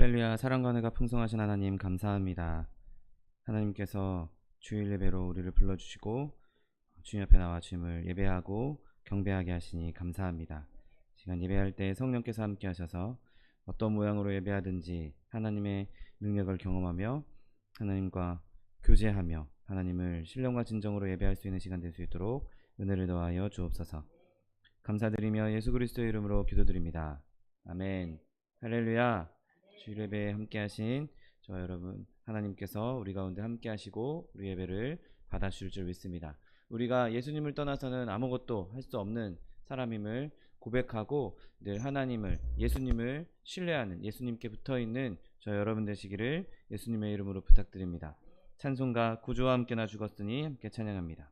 할렐루야. 사랑과 은혜가 풍성하신 하나님 감사합니다. 하나님께서 주일 예배로 우리를 불러주시고 주님 앞에 나와 주님을 예배하고 경배하게 하시니 감사합니다. 시간 예배할 때 성령께서 함께 하셔서 어떤 모양으로 예배하든지 하나님의 능력을 경험하며 하나님과 교제하며 하나님을 신령과 진정으로 예배할 수 있는 시간 될 수 있도록 은혜를 더하여 주옵소서. 감사드리며 예수 그리스도의 이름으로 기도드립니다. 아멘. 할렐루야. 주일 예배에 함께 하신 저와 여러분, 하나님께서 우리 가운데 함께 하시고 우리 예배를 받아주실 줄 믿습니다. 우리가 예수님을 떠나서는 아무것도 할 수 없는 사람임을 고백하고 늘 하나님을, 예수님을 신뢰하는, 예수님께 붙어있는 저 여러분 되시기를 예수님의 이름으로 부탁드립니다. 찬송가 구주와 함께 나 죽었으니 함께 찬양합니다.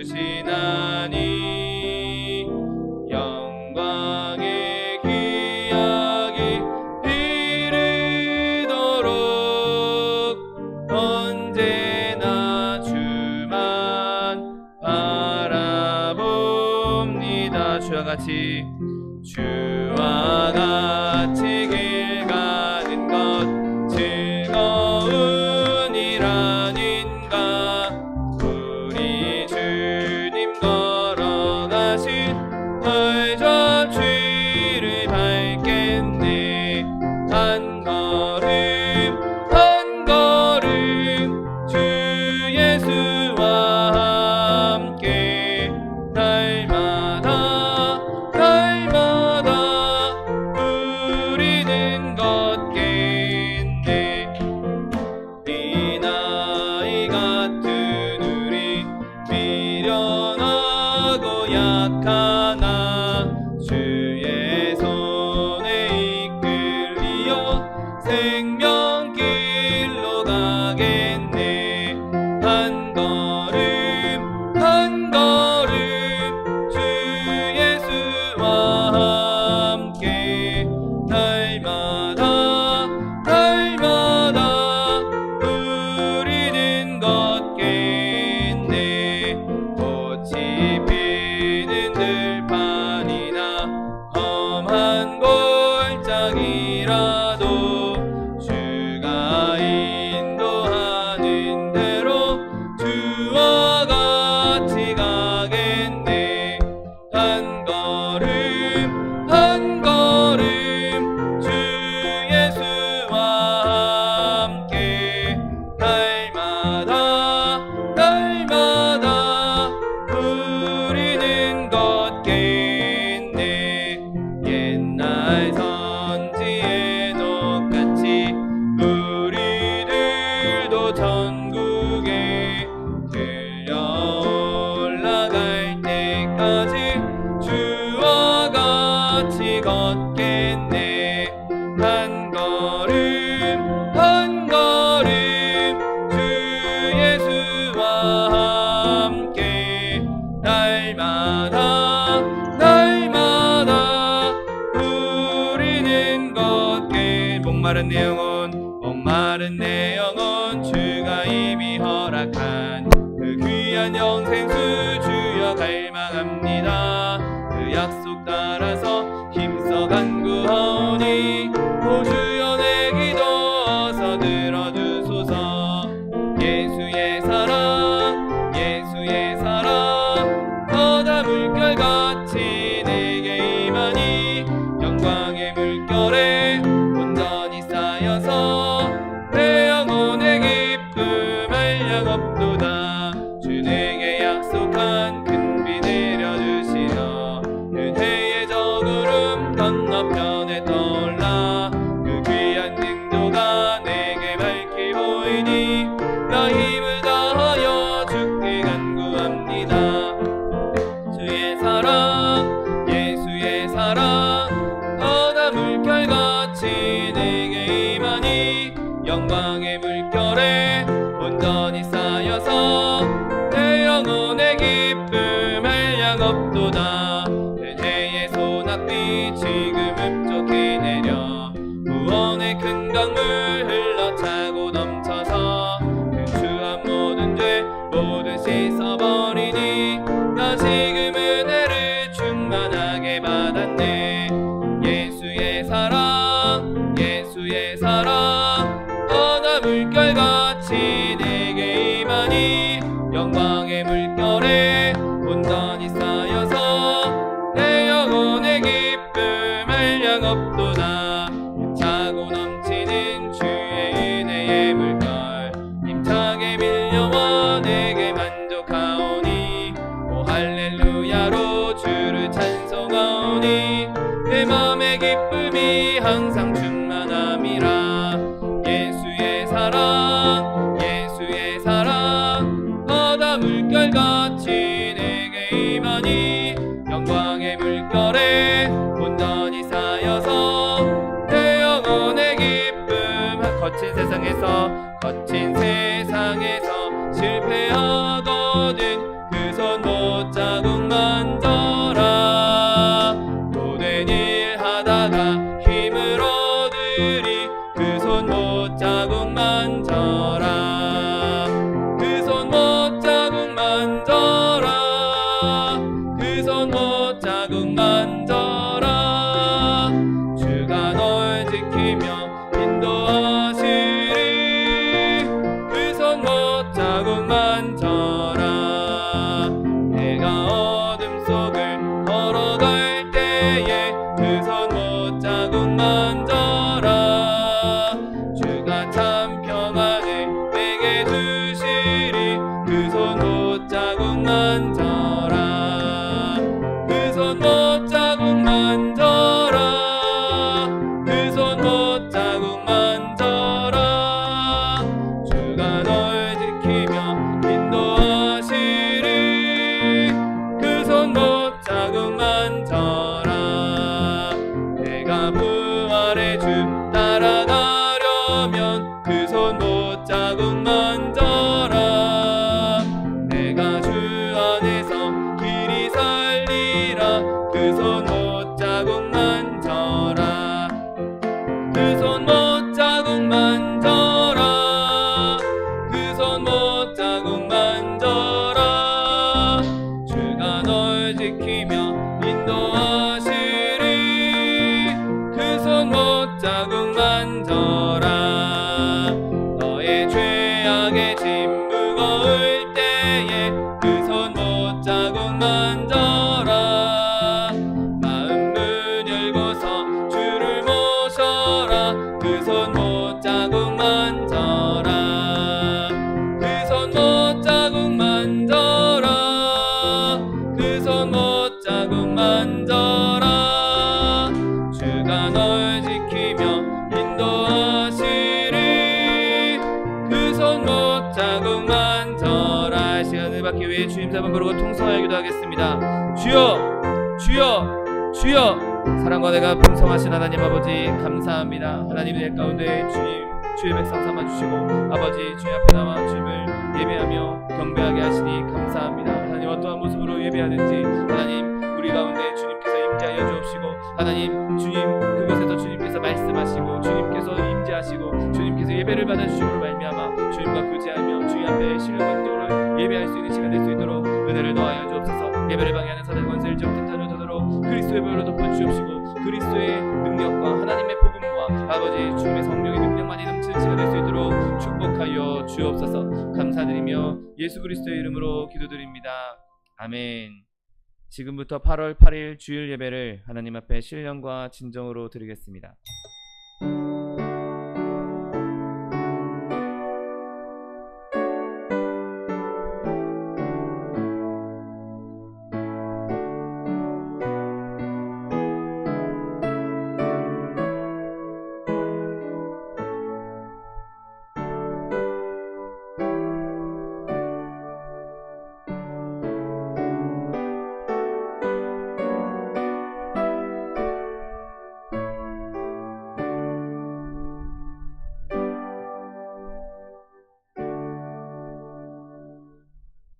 주시나니 영광의 귀 언제나 주만 바라봅니다. 주와 같이 길 가는 것 즐거운 일 아닌가. 우리 주님 걸어가신 널저 주를 밟겠네. 한 걸음 주 예수와 함께 날마다 우리는 걷겠네. 이 나이 같은 우리 미련하고 약하나 주의 손에 이끌리어 생명길로 가겠네. 한 걸음 주 예수와 함께 날마다 우리는 걷겠네. 꽃이 피는 들판이나 험한 골짜기라도 주가 인도하는 대로 주와 같이 가겠네. 한 걸음 주 예수와 함께 날마다 우리는 걷겠네. 옛날 선지에 똑같이 우리들도 천국에 들려 올라갈 때까지 주와 같이 걷겠네. 한 걸음 주 예수와 함께 날마다 우리는 걷게. 목마른 내 영혼 주가 이미 허락한 그 귀한 영생수 주여 갈망합니다. 그 약속 따라서 힘써 간구하오니 오 주여 내 기도 어서 들어주소서. 예수의 사랑 바다 물결같이 내게 임하니 영광의 물결에 온전히 쌓여서 내 영혼의 기쁨 한량 없도다. 주 내게 약속한 큰 비 내려주시어 은혜의 저 구름 건너편에 떠올라 그 귀한 등도가 내게 밝히 보이니 나 힘을 다하여 주께 간구합니다. 예수의 사랑 바다 물결같이 내게 임하니 영광의 물결에 온전히 쌓여서 내 영혼의 기쁨 한량 없도다. 은혜의 소낙비 지금 흡족히 내려 구원의 큰 강물 흘러차고 넘쳐서 그 추한 모든 죄 모두 씻어버리니 나 지금 은혜를 충만하게 받았네. 예수의 사랑 바다 물결같이 내게 임하니 영광의 물결에 온전히 쌓여서 내 영혼의 기쁨 한량 없도다. 차고 넘치는 주의 은혜의 물결 힘차게 밀려와 내게 만족하오니 오 할렐루야로 주를 찬송하오니 내 맘의 기쁨이 항상 충만함이라. 예수의 사랑 바다 물결같이 내게 임하니 영광의 물결에 온전히 쌓여서 내 영혼의 기쁨. 거친 세상에서 실패하거든 그 손 못자국 만져라. 모든 일 하다가 힘을 얻으리 그 손 못자국 만져라. 만져라. 내가 어둠 속을 걸어갈 때에 그 손 못자국 만져라. 주가 참 평안을 내게 주시리. 그 손 못자국 만져라. 그 손 못자국 만져라. 그 손 못자국 만져라. 주가 널 지키며 인도하시리. 그 손 못자국 만져라. 내가 부활의 주 따라가려면 그 손 못자국 만져라. 내가 주 안에서 길이 살리라. 그 손 못자국 만져라. 그 손 못자국 만져라. 그 손 못자국 만져라. 주가 널 지키며 인도하시리. 그 손 못자국 만져라. 너의 죄악의 짐 무거울 때에 그 손 못자국 만져라. 마음 문 열고서 주를 모셔라. 그 손 못자국 만져라. 그 손 못자국 만져라. 그 손 못자국 만져라. 주가 널 지키며 인도하시리. 그 손 못자국 만져라. 시간을 받기 위해 주님 세 번 부르고 통성하여 기도하겠습니다. 주여, 주여, 주여. 사랑과 내가 풍성하신 하나님 아버지 감사합니다. 하나님 내 가운데 주의 백성 삼아주시고 아버지 주님 앞에 나와 주님을 예배하며 경배하게 하시니 감사합니다. 하나님 어떠한 모습으로 예배하는지 하나님 우리 가운데 주님께서 임재하여 주옵시고 하나님 주님 그곳에서 주님께서 말씀하시고 주님께서 임재하시고 주님께서 예배를 받아주심으로 말미암아 주님과 교제하며 주님 앞에 신령과 인정으로 예배할 수 있는 시간 될 수 있도록 은혜를 더하여 주옵소서. 예배를 방해하는 사단 권세를 정탐하여 저도록 그리스도의 보혈로 덮어주옵시고 그리스도의 능력과 하나님의 복음과 아버지 주님의 성령의 능력만이 넘치는 시간 될 수 있도록 축복하여 주옵소서. 감사드리며 예수 그리스도의 이름으로 기도드립니다. 아멘. 지금부터 8월 8일 주일 예배를 하나님 앞에 신령과 진정으로 드리겠습니다.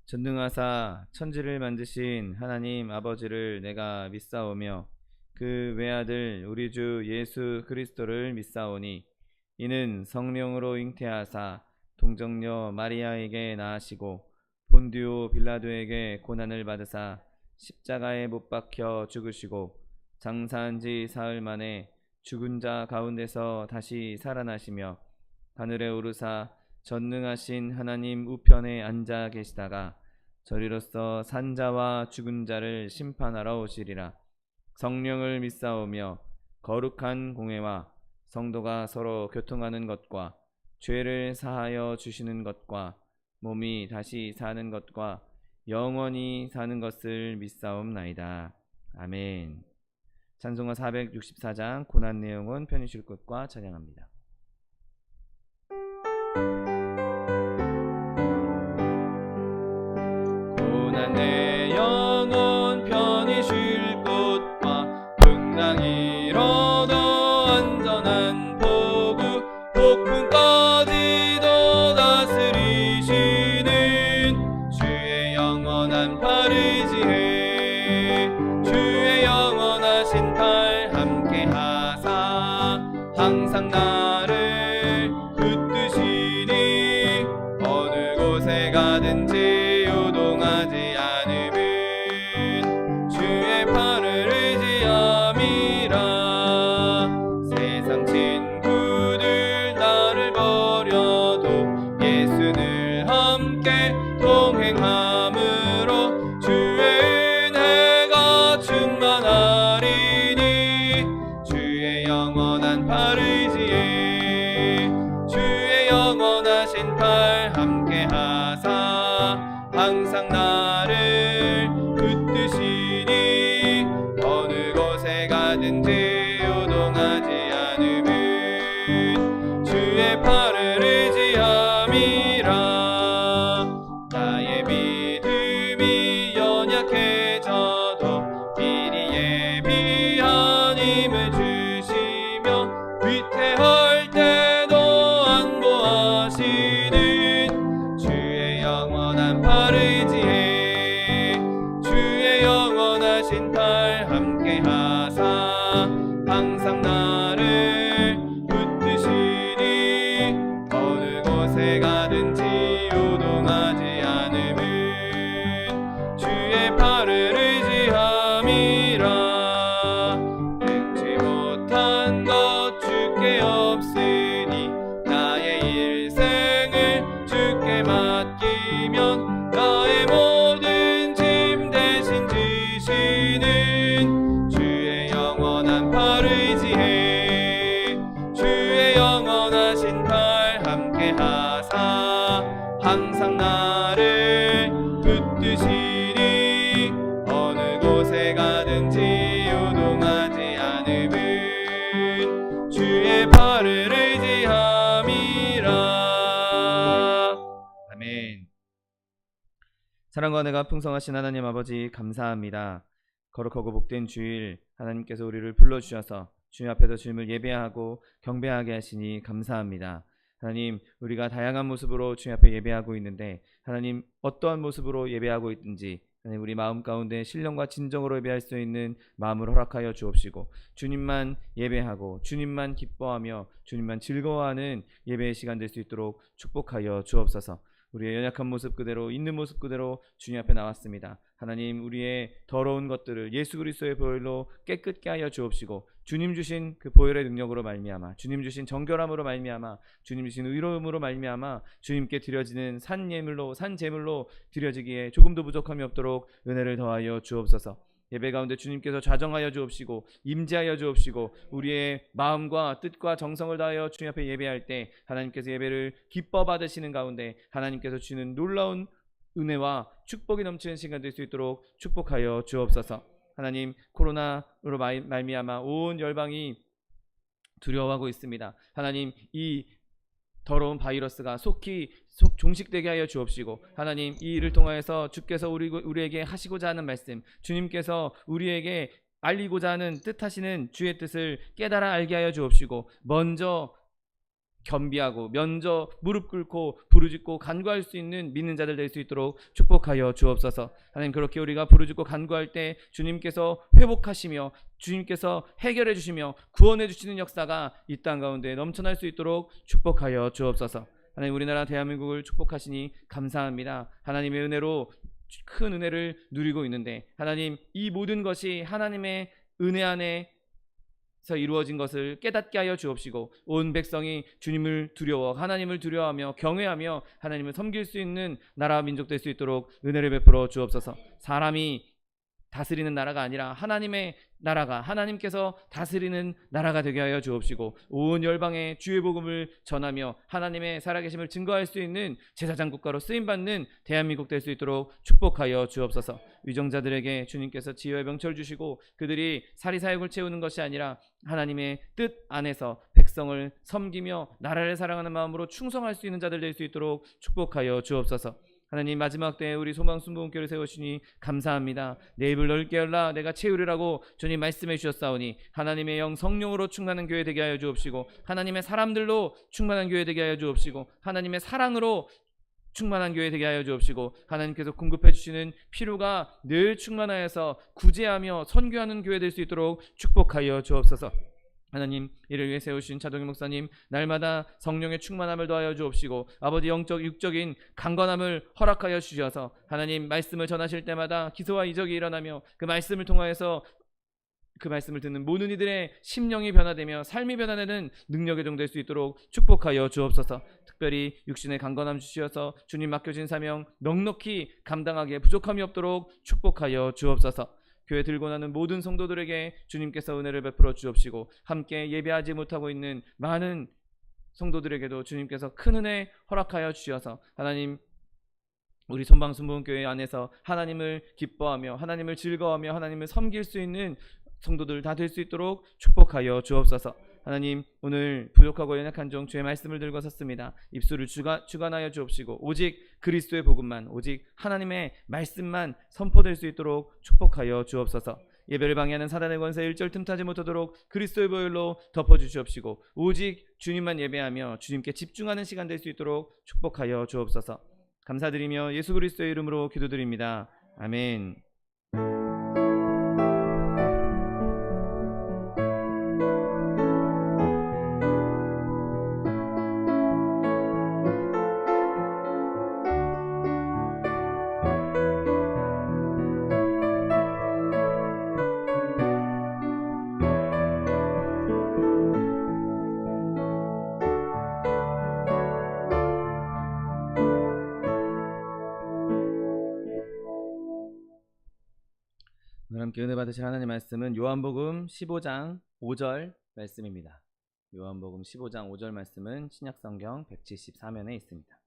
전능하사 천지를 만드신 하나님 아버지를 내가 믿사오며 그 외아들 우리 주 예수 그리스도를 믿사오니 이는 성령으로 잉태하사 동정녀 마리아에게 낳으시고 본디오 빌라도에게 고난을 받으사 십자가에 못 박혀 죽으시고 장사한 지 사흘 만에 죽은 자 가운데서 다시 살아나시며 하늘에 오르사 전능하신 하나님 우편에 앉아 계시다가 저리로서 산자와 죽은 자를 심판하러 오시리라. 성령을 믿사오며 거룩한 공회와 성도가 서로 교통하는 것과 죄를 사하여 주시는 것과 몸이 다시 사는 것과 영원히 사는 것을 믿사옵나이다. 아멘. 찬송가 464장 고난 내용은 편히쉴 것과 찬양합니다. 고난 내 영혼 편히 쉴 곳과 풍랑이 잃어도 안전한 포구 폭풍까지도 다스리시는 주의 영원한 팔 의지해 주의 영원하신 팔 함께 하사 항상 나를 붙드시니 어느 곳에 가든지 요동하지 않으 팔 함께 하사 항상 나를 붙드시니 어느 곳에 가든지 요동하지 않음은 주의 팔을 의지함이라. 나의 믿음이 연약해져도 미리 예비한 힘을 주시며 위태할 때도 안보하시는 주의 영원한 팔 의지해 주의 영원하신 팔 함께 하사 항상 나를 붙드시니 어느 곳에 가든지 요동하지 않음은 주의 팔을 의지함이라. 능치 못한 것 주께 없으니 나의 일생을 주께 맡기면 나의 모든 짐 대신 지시는 주의 영원한 팔 의지해 주의 영원하신 팔 함께 하사 항상 나를 붙드시니 어느 곳에 가든지 요동하지 않음은 주의 팔을 의지함이라. 아멘. 사랑과 은혜가 풍성하신 하나님 아버지 감사합니다. 거룩하고 복된 주일 하나님께서 우리를 불러주셔서 주님 앞에서 주님을 예배하고 경배하게 하시니 감사합니다. 하나님, 우리가 다양한 모습으로 주님 앞에 예배하고 있는데 하나님 어떠한 모습으로 예배하고 있든지 하나님 우리 마음 가운데 신령과 진정으로 예배할 수 있는 마음을 허락하여 주옵시고 주님만 예배하고 주님만 기뻐하며 주님만 즐거워하는 예배의 시간 될 수 있도록 축복하여 주옵소서. 우리의 연약한 모습 그대로 있는 모습 그대로 주님 앞에 나왔습니다. 하나님, 우리의 더러운 것들을 예수 그리스도의 보혈로 깨끗게 하여 주옵시고 주님 주신 그 보혈의 능력으로 말미암아 주님 주신 정결함으로 말미암아 주님 주신 의로움으로 말미암아 주님께 드려지는 산 예물로 산 제물로 드려지기에 조금도 부족함이 없도록 은혜를 더하여 주옵소서. 예배 가운데 주님께서 좌정하여 주옵시고 임재하여 주옵시고 우리의 마음과 뜻과 정성을 다하여 주님 앞에 예배할 때 하나님께서 예배를 기뻐 받으시는 가운데 하나님께서 주시는 놀라운 은혜와 축복이 넘치는 시간 될 수 있도록 축복하여 주옵소서. 하나님, 코로나로 말미암아 온 열방이 두려워하고 있습니다. 하나님, 이 더러운 바이러스가 속히 종식되게 하여 주옵시고 하나님, 이 일을 통하여서 주께서 우리에게 하시고자 하는 말씀, 주님께서 우리에게 알리고자 하는 뜻하시는 주의 뜻을 깨달아 알게 하여 주옵시고 먼저 겸비하고 먼저 무릎 꿇고 부르짖고 간구할 수 있는 믿는 자들 될 수 있도록 축복하여 주옵소서. 하나님, 그렇게 우리가 부르짖고 간구할 때 주님께서 회복하시며 주님께서 해결해 주시며 구원해 주시는 역사가 이 땅 가운데 넘쳐날 수 있도록 축복하여 주옵소서. 하나님, 우리나라 대한민국을 축복하시니 감사합니다. 하나님의 은혜로 큰 은혜를 누리고 있는데 하나님, 이 모든 것이 하나님의 은혜 안에 이루어진 것을 깨닫게 하여 주옵시고 온 백성이 주님을 두려워 하나님을 두려워하며 경외하며 하나님을 섬길 수 있는 나라와 민족 될 수 있도록 은혜를 베풀어 주옵소서. 사람이 다스리는 나라가 아니라 하나님의 나라가 하나님께서 다스리는 나라가 되게 하여 주옵시고 온 열방에 주의 복음을 전하며 하나님의 살아계심을 증거할 수 있는 제사장 국가로 쓰임받는 대한민국 될 수 있도록 축복하여 주옵소서. 위정자들에게 주님께서 지혜와 명철 주시고 그들이 사리사욕을 채우는 것이 아니라 하나님의 뜻 안에서 백성을 섬기며 나라를 사랑하는 마음으로 충성할 수 있는 자들 될 수 있도록 축복하여 주옵소서. 하나님, 마지막 때에 우리 소망순복음교회를 세우시니 감사합니다. 내 입을 넓게 열라 내가 채우리라고 주님 말씀해 주셨사오니 하나님의 영 성령으로 충만한 교회 되게 하여 주옵시고 하나님의 사람들로 충만한 교회 되게 하여 주옵시고 하나님의 사랑으로 충만한 교회 되게 하여 주옵시고 하나님께서 공급해 주시는 필요가 늘 충만하여서 구제하며 선교하는 교회 될 수 있도록 축복하여 주옵소서. 하나님, 이를 위해 세우신 차동희 목사님 날마다 성령의 충만함을 더하여 주옵시고 아버지 영적 육적인 강건함을 허락하여 주셔서 하나님 말씀을 전하실 때마다 기소와 이적이 일어나며 그 말씀을 통하여서 그 말씀을 듣는 모든 이들의 심령이 변화되며 삶이 변화되는 능력의 종 될 수 있도록 축복하여 주옵소서. 특별히 육신의 강건함 주시어서 주님 맡겨진 사명 넉넉히 감당하기에 부족함이 없도록 축복하여 주옵소서. 교회 들고 나는 모든 성도들에게 주님께서 은혜를 베풀어 주옵시고 함께 예배하지 못하고 있는 많은 성도들에게도 주님께서 큰 은혜 허락하여 주셔서 하나님 우리 손방순복음교회 안에서 하나님을 기뻐하며 하나님을 즐거워하며 하나님을 섬길 수 있는 성도들 다 될 수 있도록 축복하여 주옵소서. 하나님 오늘 부족하고 연약한 종 주의 말씀을 들고 섰습니다. 입술을 주관하여 주옵시고 오직 그리스도의 복음만 오직 하나님의 말씀만 선포될 수 있도록 축복하여 주옵소서. 예배를 방해하는 사단의 권세 일절 틈타지 못하도록 그리스도의 보혈로 덮어주시옵시고 오직 주님만 예배하며 주님께 집중하는 시간 될 수 있도록 축복하여 주옵소서. 감사드리며 예수 그리스도의 이름으로 기도드립니다. 아멘. 오늘 함께 은혜 받으실 하나님의 말씀은 요한복음 15장 5절 말씀입니다. 요한복음 15장 5절 말씀은 신약성경 174면에 있습니다.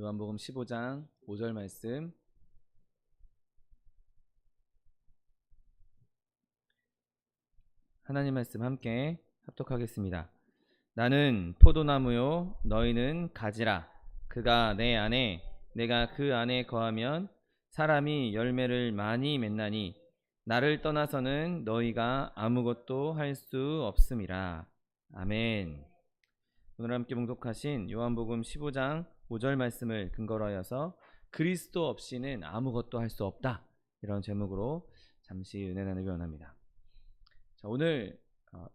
요한복음 15장 5절 말씀 하나님 말씀 함께 합독하겠습니다. 나는 포도나무요 너희는 가지라. 그가 내 안에 내가 그 안에 거하면 사람이 열매를 많이 맺나니 나를 떠나서는 너희가 아무것도 할 수 없음이라. 아멘. 오늘 함께 봉독하신 요한복음 15장 5절 말씀을 근거로 하여서 그리스도 없이는 아무것도 할 수 없다, 이런 제목으로 잠시 은혜 나누기 원합니다. 자, 오늘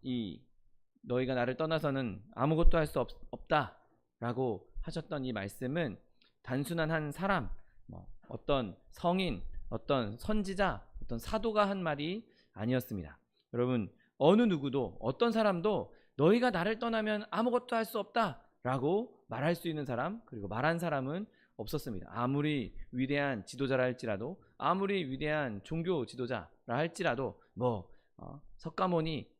이 너희가 나를 떠나서는 아무것도 할 수 없다 라고 하셨던 이 말씀은 단순한 한 사람, 어떤 성인, 어떤 선지자, 어떤 사도가 한 말이 아니었습니다. 여러분, 어느 누구도 어떤 사람도 너희가 나를 떠나면 아무것도 할 수 없다 라고 말할 수 있는 사람, 그리고 말한 사람은 없었습니다. 아무리 위대한 지도자라 할지라도, 아무리 위대한 종교 지도자라 할지라도, 석가모니,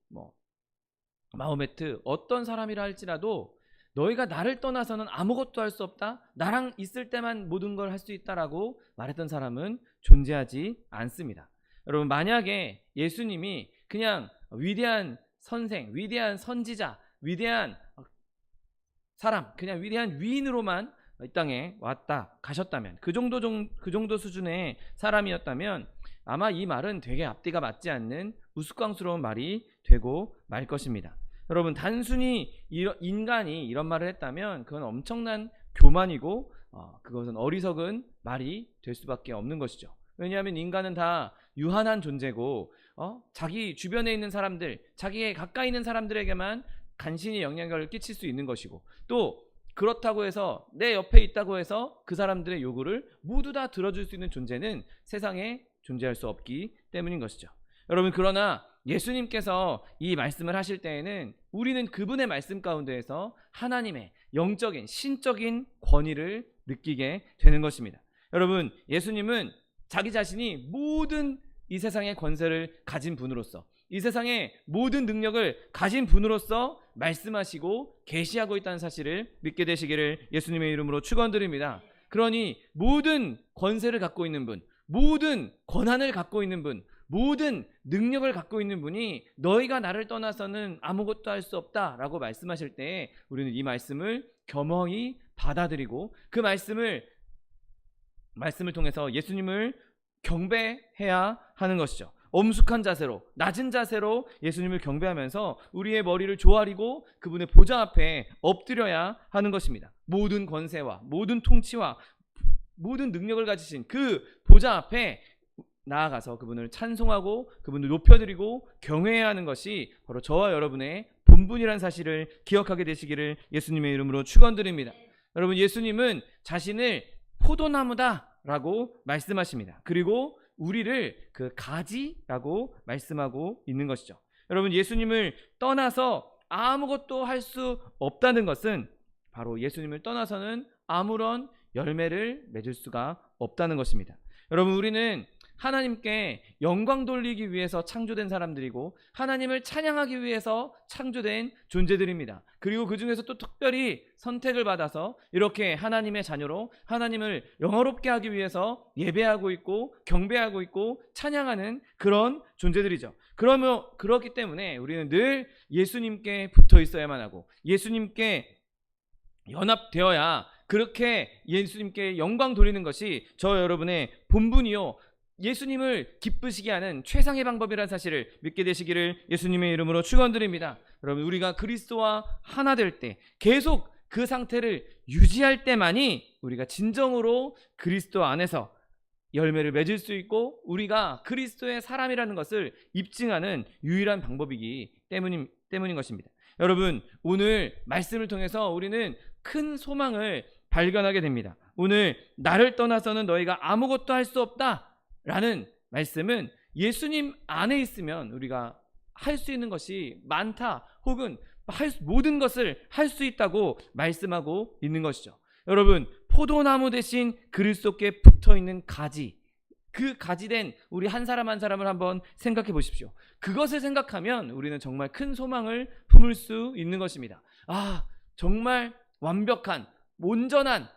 마호메트, 어떤 사람이라 할지라도 너희가 나를 떠나서는 아무것도 할 수 없다, 나랑 있을 때만 모든 걸 할 수 있다라고 말했던 사람은 존재하지 않습니다. 여러분, 만약에 예수님이 그냥 위대한 선생, 위대한 선지자, 위대한 사람, 그냥 위대한 위인으로만 이 땅에 왔다 가셨다면, 그 정도 수준의 사람이었다면 아마 이 말은 되게 앞뒤가 맞지 않는 우스꽝스러운 말이 되고 말 것입니다. 여러분, 단순히 인간이 이런 말을 했다면 그건 엄청난 교만이고 그것은 어리석은 말이 될 수밖에 없는 것이죠. 왜냐하면 인간은 다 유한한 존재고 자기 주변에 있는 사람들, 자기에 가까이 있는 사람들에게만 간신히 영향력을 끼칠 수 있는 것이고, 또 그렇다고 해서 내 옆에 있다고 해서 그 사람들의 요구를 모두 다 들어줄 수 있는 존재는 세상에 존재할 수 없기 때문인 것이죠. 여러분, 그러나 예수님께서 이 말씀을 하실 때에는 우리는 그분의 말씀 가운데에서 하나님의 영적인 신적인 권위를 느끼게 되는 것입니다. 여러분, 예수님은 자기 자신이 모든 이 세상의 권세를 가진 분으로서, 이 세상의 모든 능력을 가진 분으로서 말씀하시고 계시하고 있다는 사실을 믿게 되시기를 예수님의 이름으로 축원드립니다. 그러니 모든 권세를 갖고 있는 분, 모든 권한을 갖고 있는 분, 모든 능력을 갖고 있는 분이 너희가 나를 떠나서는 아무것도 할 수 없다라고 말씀하실 때 우리는 이 말씀을 겸허히 받아들이고 그 말씀을 통해서 예수님을 경배해야 하는 것이죠. 엄숙한 자세로, 낮은 자세로 예수님을 경배하면서 우리의 머리를 조아리고 그분의 보좌 앞에 엎드려야 하는 것입니다. 모든 권세와 모든 통치와 모든 능력을 가지신 그 보좌 앞에 나아가서 그분을 찬송하고 그분을 높여드리고 경외해야 하는 것이 바로 저와 여러분의 본분이라는 사실을 기억하게 되시기를 예수님의 이름으로 축원드립니다. 여러분, 예수님은 자신을 포도나무다라고 말씀하십니다. 그리고 우리를 그 가지라고 말씀하고 있는 것이죠. 여러분, 예수님을 떠나서 아무것도 할 수 없다는 것은 바로 예수님을 떠나서는 아무런 열매를 맺을 수가 없다는 것입니다. 여러분, 우리는 하나님께 영광 돌리기 위해서 창조된 사람들이고 하나님을 찬양하기 위해서 창조된 존재들입니다. 그리고 그 중에서 또 특별히 선택을 받아서 이렇게 하나님의 자녀로 하나님을 영화롭게 하기 위해서 예배하고 있고 경배하고 있고 찬양하는 그런 존재들이죠. 그렇기 때문에 우리는 늘 예수님께 붙어 있어야만 하고 예수님께 연합되어야 그렇게 예수님께 영광 돌리는 것이 저 여러분의 본분이요 예수님을 기쁘시게 하는 최상의 방법이라는 사실을 믿게 되시기를 예수님의 이름으로 축원드립니다. 여러분, 우리가 그리스도와 하나 될 때 계속 그 상태를 유지할 때만이 우리가 진정으로 그리스도 안에서 열매를 맺을 수 있고 우리가 그리스도의 사람이라는 것을 입증하는 유일한 방법이기 때문인 것입니다. 여러분, 오늘 말씀을 통해서 우리는 큰 소망을 발견하게 됩니다. 오늘 나를 떠나서는 너희가 아무것도 할 수 없다 라는 말씀은 예수님 안에 있으면 우리가 할 수 있는 것이 많다 혹은 모든 것을 할 수 있다고 말씀하고 있는 것이죠. 여러분, 포도나무 대신 그리스도께 붙어있는 가지, 그 가지된 우리 한 사람 한 사람을 한번 생각해 보십시오. 그것을 생각하면 우리는 정말 큰 소망을 품을 수 있는 것입니다. 정말 완벽한 온전한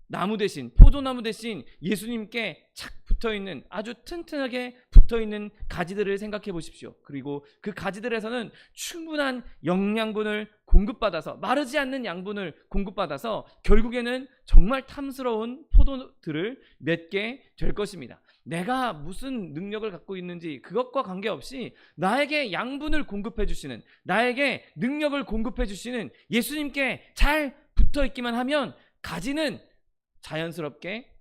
나무 대신 포도나무 대신 예수님께 착 붙어있는 아주 튼튼하게 붙어있는 가지들을 생각해 보십시오. 그리고 그 가지들에서는 충분한 영양분을 공급받아서 마르지 않는 양분을 공급받아서 결국에는 정말 탐스러운 포도들을 맺게 될 것입니다. 내가 무슨 능력을 갖고 있는지 그것과 관계없이 나에게 양분을 공급해 주시는, 나에게 능력을 공급해 주시는 예수님께 잘 붙어 있기만 하면 가지는 자연스럽게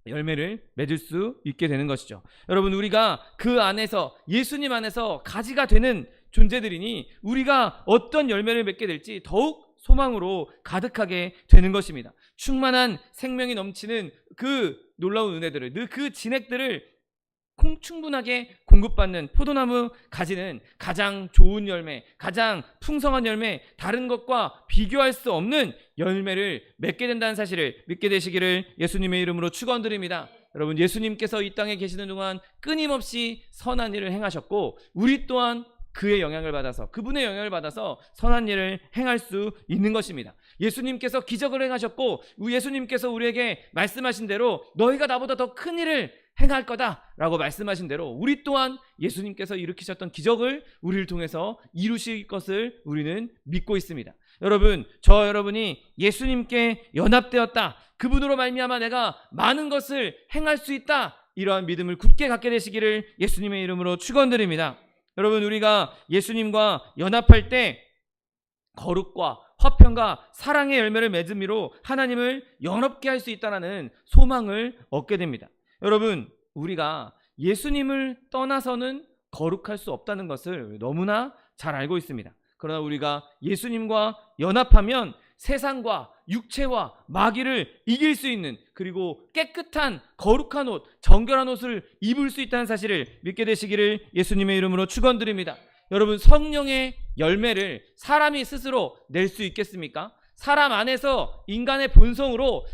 열매를 맺을 수 있게 되는 것이죠. 여러분, 우리가 그 안에서 예수님 안에서 가지가 되는 존재들이니 우리가 어떤 열매를 맺게 될지 더욱 소망으로 가득하게 되는 것입니다. 충만한 생명이 넘치는 그 놀라운 은혜들을, 그 진액들을 충분하게 공급받는 포도나무 가지는 가장 좋은 열매, 가장 풍성한 열매, 다른 것과 비교할 수 없는 열매를 맺게 된다는 사실을 믿게 되시기를 예수님의 이름으로 축원드립니다. 여러분, 예수님께서 이 땅에 계시는 동안 끊임없이 선한 일을 행하셨고 우리 또한 그의 영향을 받아서, 그분의 영향을 받아서 선한 일을 행할 수 있는 것입니다. 예수님께서 기적을 행하셨고 예수님께서 우리에게 말씀하신 대로 너희가 나보다 더 큰 일을 행할 거다라고 말씀하신 대로 우리 또한 예수님께서 일으키셨던 기적을 우리를 통해서 이루실 것을 우리는 믿고 있습니다. 여러분, 여러분이 예수님께 연합되었다, 그분으로 말미암아 내가 많은 것을 행할 수 있다, 이러한 믿음을 굳게 갖게 되시기를 예수님의 이름으로 축원드립니다. 여러분, 우리가 예수님과 연합할 때 거룩과 화평과 사랑의 열매를 맺음으로 하나님을 영롭게 할 수 있다는 소망을 얻게 됩니다. 여러분, 우리가 예수님을 떠나서는 거룩할 수 없다는 것을 너무나 잘 알고 있습니다. 그러나 우리가 예수님과 연합하면 세상과 육체와 마귀를 이길 수 있는, 그리고 깨끗한 거룩한 옷, 정결한 옷을 입을 수 있다는 사실을 믿게 되시기를 예수님의 이름으로 축원드립니다. 여러분, 성령의 열매를 사람이 스스로 낼 수 있겠습니까? 사람 안에서 인간의 본성으로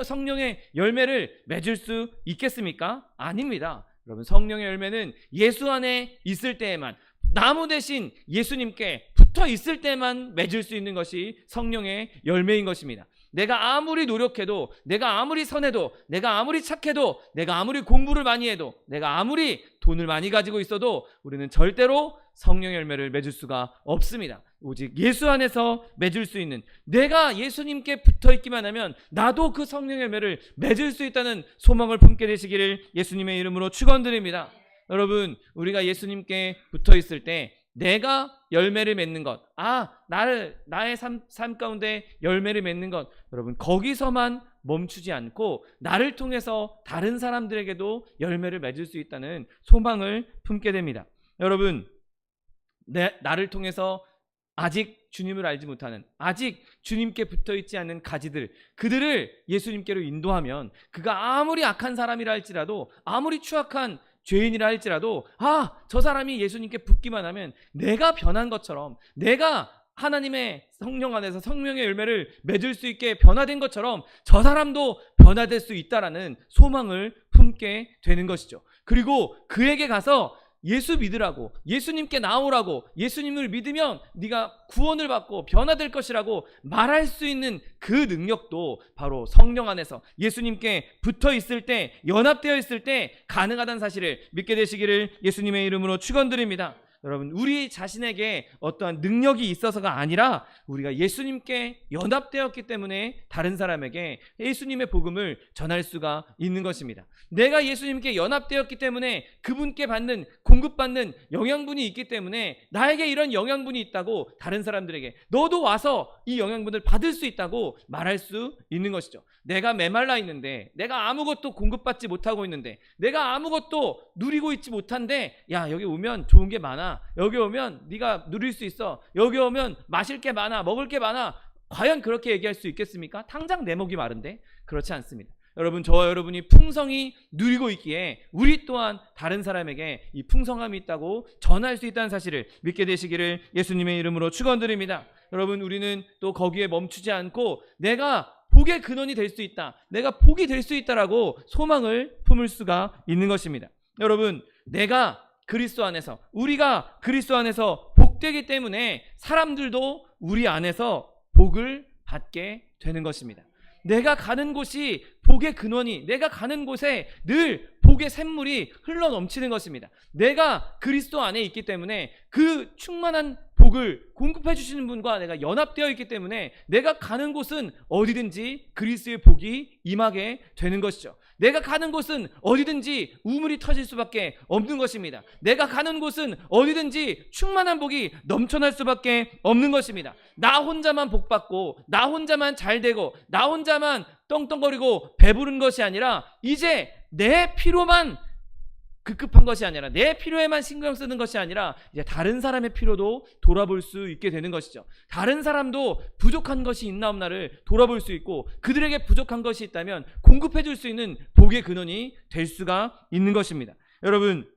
성령의 열매를 맺을 수 있겠습니까? 아닙니다. 여러분, 성령의 열매는 예수 안에 있을 때에만, 나무 대신 예수님께 붙어 있을 때만 맺을 수 있는 것이 성령의 열매인 것입니다. 내가 아무리 노력해도, 내가 아무리 선해도, 내가 아무리 착해도, 내가 아무리 공부를 많이 해도, 내가 아무리 돈을 많이 가지고 있어도 우리는 절대로 성령의 열매를 맺을 수가 없습니다. 오직 예수 안에서 맺을 수 있는, 내가 예수님께 붙어 있기만 하면 나도 그 성령의 열매를 맺을 수 있다는 소망을 품게 되시기를 예수님의 이름으로 축원드립니다. 여러분, 우리가 예수님께 붙어 있을 때 내가 열매를 맺는 것, 나의 삶 가운데 열매를 맺는 것, 여러분, 거기서만 멈추지 않고 나를 통해서 다른 사람들에게도 열매를 맺을 수 있다는 소망을 품게 됩니다. 여러분, 나를 통해서 아직 주님을 알지 못하는, 아직 주님께 붙어있지 않는 가지들, 그들을 예수님께로 인도하면 그가 아무리 악한 사람이라 할지라도, 아무리 추악한 죄인이라 할지라도 저 사람이 예수님께 붙기만 하면 내가 변한 것처럼, 내가 하나님의 성령 안에서 성령의 열매를 맺을 수 있게 변화된 것처럼 저 사람도 변화될 수 있다라는 소망을 품게 되는 것이죠. 그리고 그에게 가서 예수 믿으라고, 예수님께 나오라고, 예수님을 믿으면 네가 구원을 받고 변화될 것이라고 말할 수 있는 그 능력도 바로 성령 안에서 예수님께 붙어 있을 때, 연합되어 있을 때 가능하다는 사실을 믿게 되시기를 예수님의 이름으로 축원드립니다. 여러분, 우리 자신에게 어떠한 능력이 있어서가 아니라 우리가 예수님께 연합되었기 때문에 다른 사람에게 예수님의 복음을 전할 수가 있는 것입니다. 내가 예수님께 연합되었기 때문에 그분께 받는, 공급받는 영양분이 있기 때문에 나에게 이런 영양분이 있다고 다른 사람들에게 너도 와서 이 영양분을 받을 수 있다고 말할 수 있는 것이죠. 내가 메말라 있는데, 내가 아무것도 공급받지 못하고 있는데, 내가 아무것도 누리고 있지 못한데, 야, 여기 오면 좋은 게 많아, 여기 오면 네가 누릴 수 있어, 여기 오면 마실 게 많아, 먹을 게 많아, 과연 그렇게 얘기할 수 있겠습니까? 당장 내 목이 마른데. 그렇지 않습니다. 여러분, 저와 여러분이 풍성히 누리고 있기에 우리 또한 다른 사람에게 이 풍성함이 있다고 전할 수 있다는 사실을 믿게 되시기를 예수님의 이름으로 축원드립니다. 여러분, 우리는 또 거기에 멈추지 않고 내가 복의 근원이 될 수 있다, 내가 복이 될 수 있다라고 소망을 품을 수가 있는 것입니다. 여러분, 내가 그리스도 안에서, 우리가 그리스도 안에서 복되기 때문에 사람들도 우리 안에서 복을 받게 되는 것입니다. 내가 가는 곳이 복의 근원이, 내가 가는 곳에 늘 복의 샘물이 흘러 넘치는 것입니다. 내가 그리스도 안에 있기 때문에 그 충만한 복을 공급해 주시는 분과 내가 연합되어 있기 때문에 내가 가는 곳은 어디든지 그리스도의 복이 임하게 되는 것이죠. 내가 가는 곳은 어디든지 우물이 터질 수밖에 없는 것입니다. 내가 가는 곳은 어디든지 충만한 복이 넘쳐날 수밖에 없는 것입니다. 나 혼자만 복받고, 나 혼자만 잘되고, 나 혼자만 떵떵거리고 배부른 것이 아니라 이제 내 필요만 급급한 것이 아니라, 내 필요에만 신경 쓰는 것이 아니라 이제 다른 사람의 필요도 돌아볼 수 있게 되는 것이죠. 다른 사람도 부족한 것이 있나 없나를 돌아볼 수 있고, 그들에게 부족한 것이 있다면 공급해 줄 수 있는 복의 근원이 될 수가 있는 것입니다. 여러분,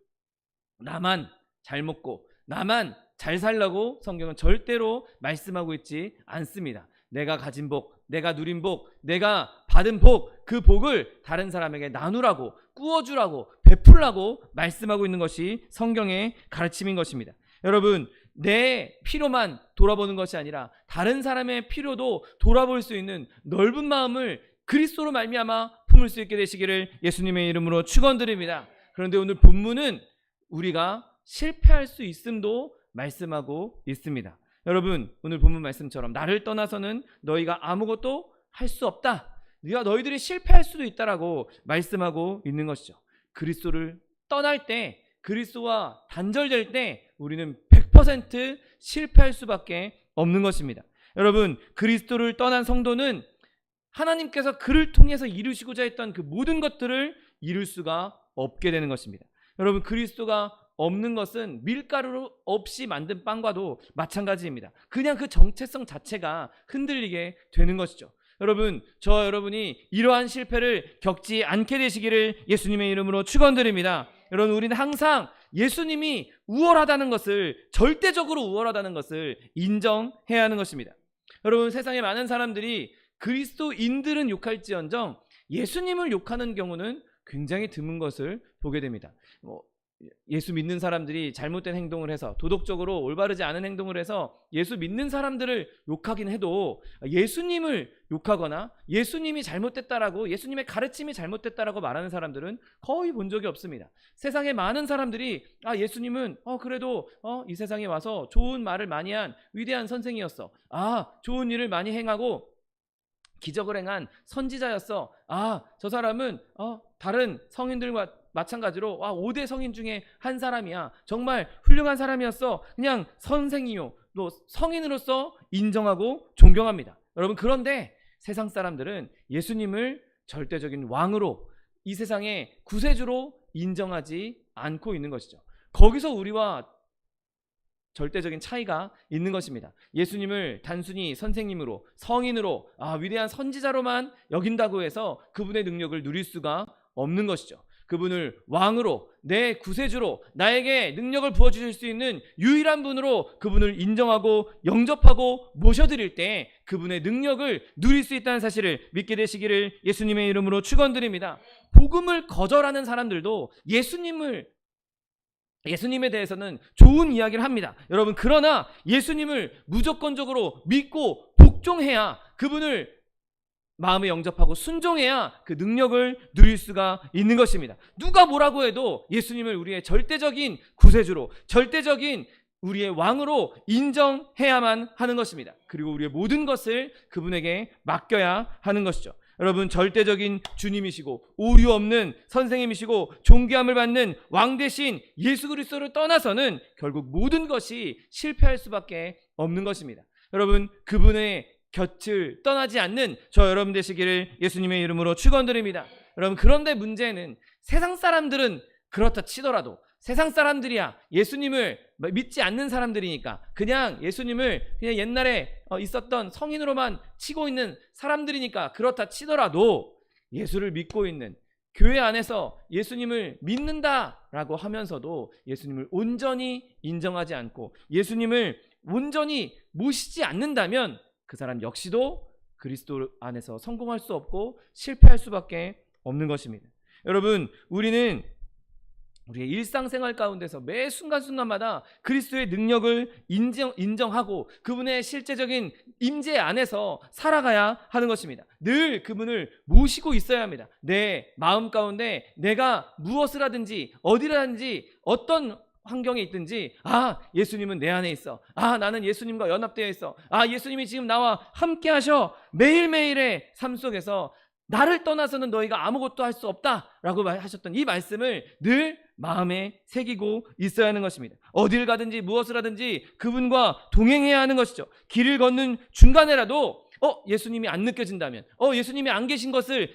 나만 잘 먹고 나만 잘 살라고 성경은 절대로 말씀하고 있지 않습니다. 내가 가진 복, 내가 누린 복, 내가 받은 복, 그 복을 다른 사람에게 나누라고, 꾸어주라고, 베풀라고 말씀하고 있는 것이 성경의 가르침인 것입니다. 여러분, 내 필요만 돌아보는 것이 아니라 다른 사람의 필요도 돌아볼 수 있는 넓은 마음을 그리스도로 말미암아 품을 수 있게 되시기를 예수님의 이름으로 축원드립니다. 그런데 오늘 본문은 우리가 실패할 수 있음도 말씀하고 있습니다. 여러분, 오늘 본문 말씀처럼 나를 떠나서는 너희가 아무것도 할 수 없다, 너희들이 실패할 수도 있다라고 말씀하고 있는 것이죠. 그리스도를 떠날 때, 그리스도와 단절될 때 우리는 100% 실패할 수밖에 없는 것입니다. 여러분, 그리스도를 떠난 성도는 하나님께서 그를 통해서 이루시고자 했던 그 모든 것들을 이룰 수가 없게 되는 것입니다. 여러분, 그리스도가 없는 것은 밀가루 없이 만든 빵과도 마찬가지입니다. 그냥 그 정체성 자체가 흔들리게 되는 것이죠. 여러분, 저와 여러분이 이러한 실패를 겪지 않게 되시기를 예수님의 이름으로 축원드립니다. 여러분, 우리는 항상 예수님이 우월하다는 것을, 절대적으로 우월하다는 것을 인정해야 하는 것입니다. 여러분, 세상에 많은 사람들이 그리스도인들은 욕할지언정 예수님을 욕하는 경우는 굉장히 드문 것을 보게 됩니다. 예수 믿는 사람들이 잘못된 행동을 해서, 도덕적으로 올바르지 않은 행동을 해서 예수 믿는 사람들을 욕하긴 해도 예수님을 욕하거나 예수님이 잘못됐다라고, 예수님의 가르침이 잘못됐다라고 말하는 사람들은 거의 본 적이 없습니다. 세상에 많은 사람들이 예수님은 그래도 이 세상에 와서 좋은 말을 많이 한 위대한 선생이었어, 좋은 일을 많이 행하고 기적을 행한 선지자였어, 저 사람은 다른 성인들과 마찬가지로 5대 성인 중에 한 사람이야, 정말 훌륭한 사람이었어, 그냥 선생이요, 또 성인으로서 인정하고 존경합니다. 여러분, 그런데 세상 사람들은 예수님을 절대적인 왕으로, 이 세상의 구세주로 인정하지 않고 있는 것이죠. 거기서 우리와 절대적인 차이가 있는 것입니다. 예수님을 단순히 선생님으로, 성인으로, 위대한 선지자로만 여긴다고 해서 그분의 능력을 누릴 수가 없는 것이죠. 그분을 왕으로, 내 구세주로, 나에게 능력을 부어주실 수 있는 유일한 분으로 그분을 인정하고 영접하고 모셔드릴 때 그분의 능력을 누릴 수 있다는 사실을 믿게 되시기를 예수님의 이름으로 축원드립니다. 복음을 거절하는 사람들도 예수님에 대해서는 좋은 이야기를 합니다. 여러분, 그러나 예수님을 무조건적으로 믿고 복종해야, 그분을 마음에 영접하고 순종해야 그 능력을 누릴 수가 있는 것입니다. 누가 뭐라고 해도 예수님을 우리의 절대적인 구세주로, 절대적인 우리의 왕으로 인정해야만 하는 것입니다. 그리고 우리의 모든 것을 그분에게 맡겨야 하는 것이죠. 여러분, 절대적인 주님이시고 오류 없는 선생님이시고 존귀함을 받는 왕 대신 예수 그리스도를 떠나서는 결국 모든 것이 실패할 수밖에 없는 것입니다. 여러분, 그분의 곁을 떠나지 않는 저 여러분 되시기를 예수님의 이름으로 축원드립니다. 여러분, 그런데 문제는 세상 사람들은 그렇다 치더라도, 세상 사람들이야 예수님을 믿지 않는 사람들이니까, 그냥 예수님을 그냥 옛날에 있었던 성인으로만 치고 있는 사람들이니까 그렇다 치더라도, 예수를 믿고 있는 교회 안에서 예수님을 믿는다라고 하면서도 예수님을 온전히 인정하지 않고 예수님을 온전히 모시지 않는다면 그 사람 역시도 그리스도 안에서 성공할 수 없고 실패할 수밖에 없는 것입니다. 여러분, 우리는 우리의 일상생활 가운데서 매 순간순간마다 그리스도의 능력을 인정하고 그분의 실제적인 임재 안에서 살아가야 하는 것입니다. 늘 그분을 모시고 있어야 합니다. 내 마음 가운데 내가 무엇을 하든지 어디라든지 어떤 환경에 있든지, 예수님은 내 안에 있어. 나는 예수님과 연합되어 있어. 예수님이 지금 나와 함께 하셔. 매일매일의 삶 속에서 나를 떠나서는 너희가 아무것도 할 수 없다라고 하셨던 이 말씀을 늘 마음에 새기고 있어야 하는 것입니다. 어딜 가든지 무엇을 하든지 그분과 동행해야 하는 것이죠. 길을 걷는 중간에라도 예수님이 안 느껴진다면, 예수님이 안 계신 것을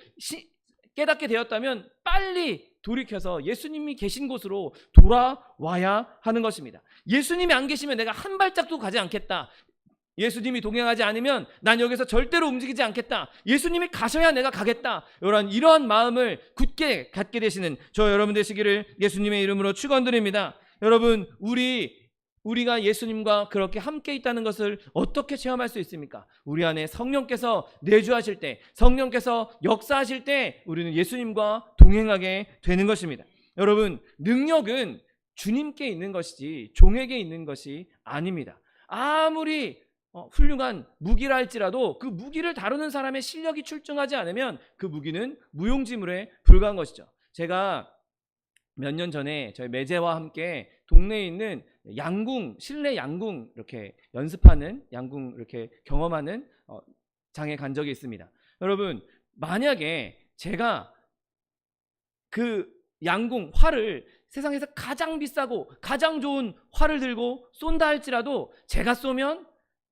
깨닫게 되었다면 빨리 돌이켜서 예수님이 계신 곳으로 돌아와야 하는 것입니다. 예수님이 안 계시면 내가 한 발짝도 가지 않겠다. 예수님이 동행하지 않으면 난 여기서 절대로 움직이지 않겠다. 예수님이 가셔야 내가 가겠다. 이러한 마음을 굳게 갖게 되시는 저 여러분 되시기를 예수님의 이름으로 축원드립니다. 여러분, 우리가 예수님과 그렇게 함께 있다는 것을 어떻게 체험할 수 있습니까? 우리 안에 성령께서 내주하실 때, 성령께서 역사하실 때 우리는 예수님과 동행하게 되는 것입니다. 여러분, 능력은 주님께 있는 것이지 종에게 있는 것이 아닙니다. 아무리 훌륭한 무기라 할지라도 그 무기를 다루는 사람의 실력이 출중하지 않으면 그 무기는 무용지물에 불과한 것이죠. 제가 몇 년 전에 저희 매제와 함께 동네에 있는 실내 양궁 이렇게 연습하는, 양궁 이렇게 경험하는 장에 간 적이 있습니다. 여러분, 만약에 제가 그 양궁 활을 세상에서 가장 비싸고 가장 좋은 활을 들고 쏜다 할지라도 제가 쏘면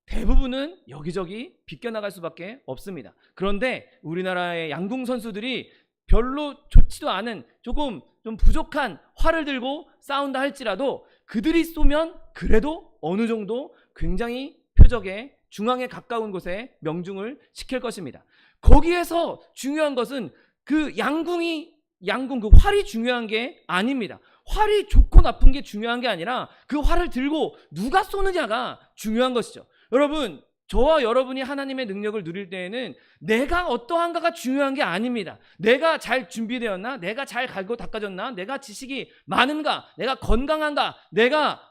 대부분은 여기저기 비껴나갈 수밖에 없습니다. 그런데 우리나라의 양궁 선수들이 별로 좋지도 않은 조금 좀 부족한 활을 들고 싸운다 할지라도 그들이 쏘면 그래도 어느 정도 굉장히 표적의 중앙에 가까운 곳에 명중을 시킬 것입니다. 거기에서 중요한 것은 그 양궁 그 활이 중요한 게 아닙니다. 활이 좋고 나쁜 게 중요한 게 아니라 그 활을 들고 누가 쏘느냐가 중요한 것이죠. 여러분, 저와 여러분이 하나님의 능력을 누릴 때에는 내가 어떠한가가 중요한 게 아닙니다. 내가 잘 준비되었나? 내가 잘 갈고 닦아졌나? 내가 지식이 많은가? 내가 건강한가? 내가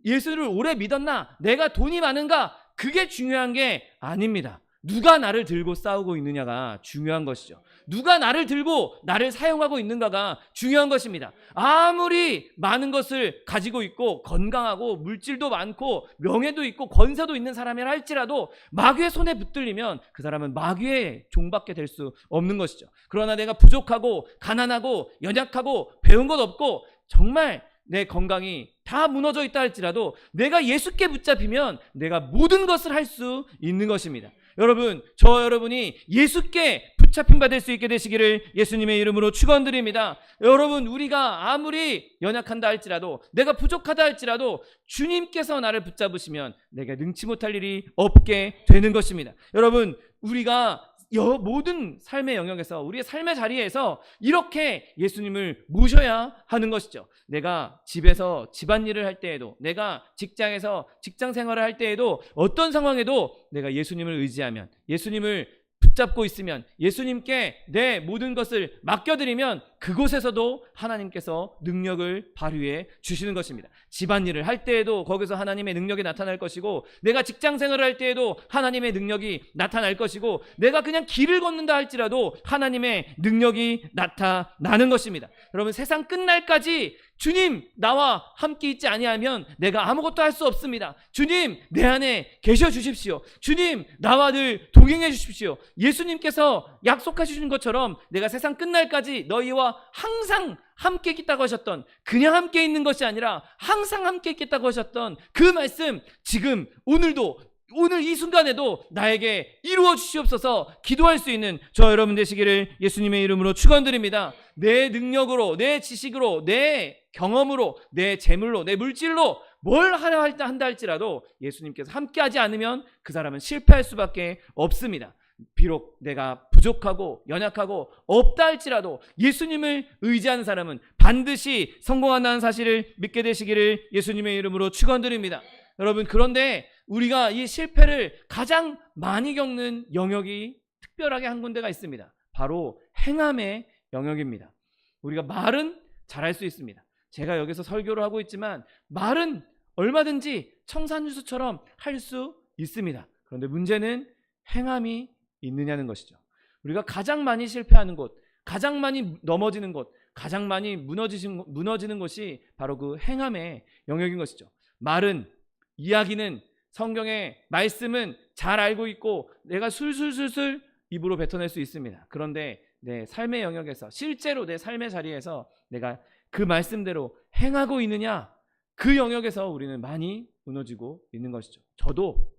예수를 오래 믿었나? 내가 돈이 많은가? 그게 중요한 게 아닙니다. 누가 나를 들고 싸우고 있느냐가 중요한 것이죠. 누가 나를 들고 나를 사용하고 있는가가 중요한 것입니다. 아무리 많은 것을 가지고 있고 건강하고 물질도 많고 명예도 있고 권세도 있는 사람이라 할지라도 마귀의 손에 붙들리면 그 사람은 마귀의 종밖에 될 수 없는 것이죠. 그러나 내가 부족하고 가난하고 연약하고 배운 것 없고 정말 내 건강이 다 무너져 있다 할지라도 내가 예수께 붙잡히면 내가 모든 것을 할 수 있는 것입니다. 여러분, 저 여러분이 예수께 붙잡힘 받을 수 있게 되시기를 예수님의 이름으로 축원드립니다. 여러분, 우리가 아무리 연약한다 할지라도 내가 부족하다 할지라도 주님께서 나를 붙잡으시면 내가 능치 못할 일이 없게 되는 것입니다. 여러분, 우리가 모든 삶의 영역에서, 우리의 삶의 자리에서 이렇게 예수님을 모셔야 하는 것이죠. 내가 집에서 집안일을 할 때에도, 내가 직장에서 직장 생활을 할 때에도, 어떤 상황에도 내가 예수님을 의지하면, 예수님을 붙잡고 있으면, 예수님께 내 모든 것을 맡겨드리면 그곳에서도 하나님께서 능력을 발휘해 주시는 것입니다. 집안일을 할 때에도 거기서 하나님의 능력이 나타날 것이고, 내가 직장 생활을 할 때에도 하나님의 능력이 나타날 것이고, 내가 그냥 길을 걷는다 할지라도 하나님의 능력이 나타나는 것입니다. 여러분, 세상 끝날까지 주님 나와 함께 있지 아니하면 내가 아무것도 할 수 없습니다. 주님 내 안에 계셔 주십시오. 주님 나와 늘 동행해 주십시오. 예수님께서 약속하신 것처럼 내가 세상 끝날까지 너희와 항상 함께 있겠다고 하셨던, 그냥 함께 있는 것이 아니라 항상 함께 있겠다고 하셨던 그 말씀, 지금 오늘도, 오늘 이 순간에도 나에게 이루어 주시옵소서 기도할 수 있는 저 여러분 되시기를 예수님의 이름으로 축원드립니다. 내 능력으로, 내 지식으로, 내 경험으로, 내 재물로, 내 물질로 뭘 한다 할지라도 예수님께서 함께하지 않으면 그 사람은 실패할 수밖에 없습니다. 비록 내가 부족하고 연약하고 없다 할지라도 예수님을 의지하는 사람은 반드시 성공한다는 사실을 믿게 되시기를 예수님의 이름으로 축원드립니다. 여러분, 그런데 우리가 이 실패를 가장 많이 겪는 영역이 특별하게 한 군데가 있습니다. 바로 행함의 영역입니다. 우리가 말은 잘할 수 있습니다. 제가 여기서 설교를 하고 있지만 말은 얼마든지 청산유수처럼 할 수 있습니다. 그런데 문제는 행함이 있느냐는 것이죠. 우리가 가장 많이 실패하는 곳, 가장 많이 넘어지는 곳, 가장 많이 무너지는 것이 바로 그 행함의 영역인 것이죠. 말은, 이야기는, 성경의 말씀은 잘 알고 있고 내가 술술술술 입으로 뱉어낼 수 있습니다. 그런데 내 삶의 영역에서, 실제로 내 삶의 자리에서 내가 그 말씀대로 행하고 있느냐, 그 영역에서 우리는 많이 무너지고 있는 것이죠. 저도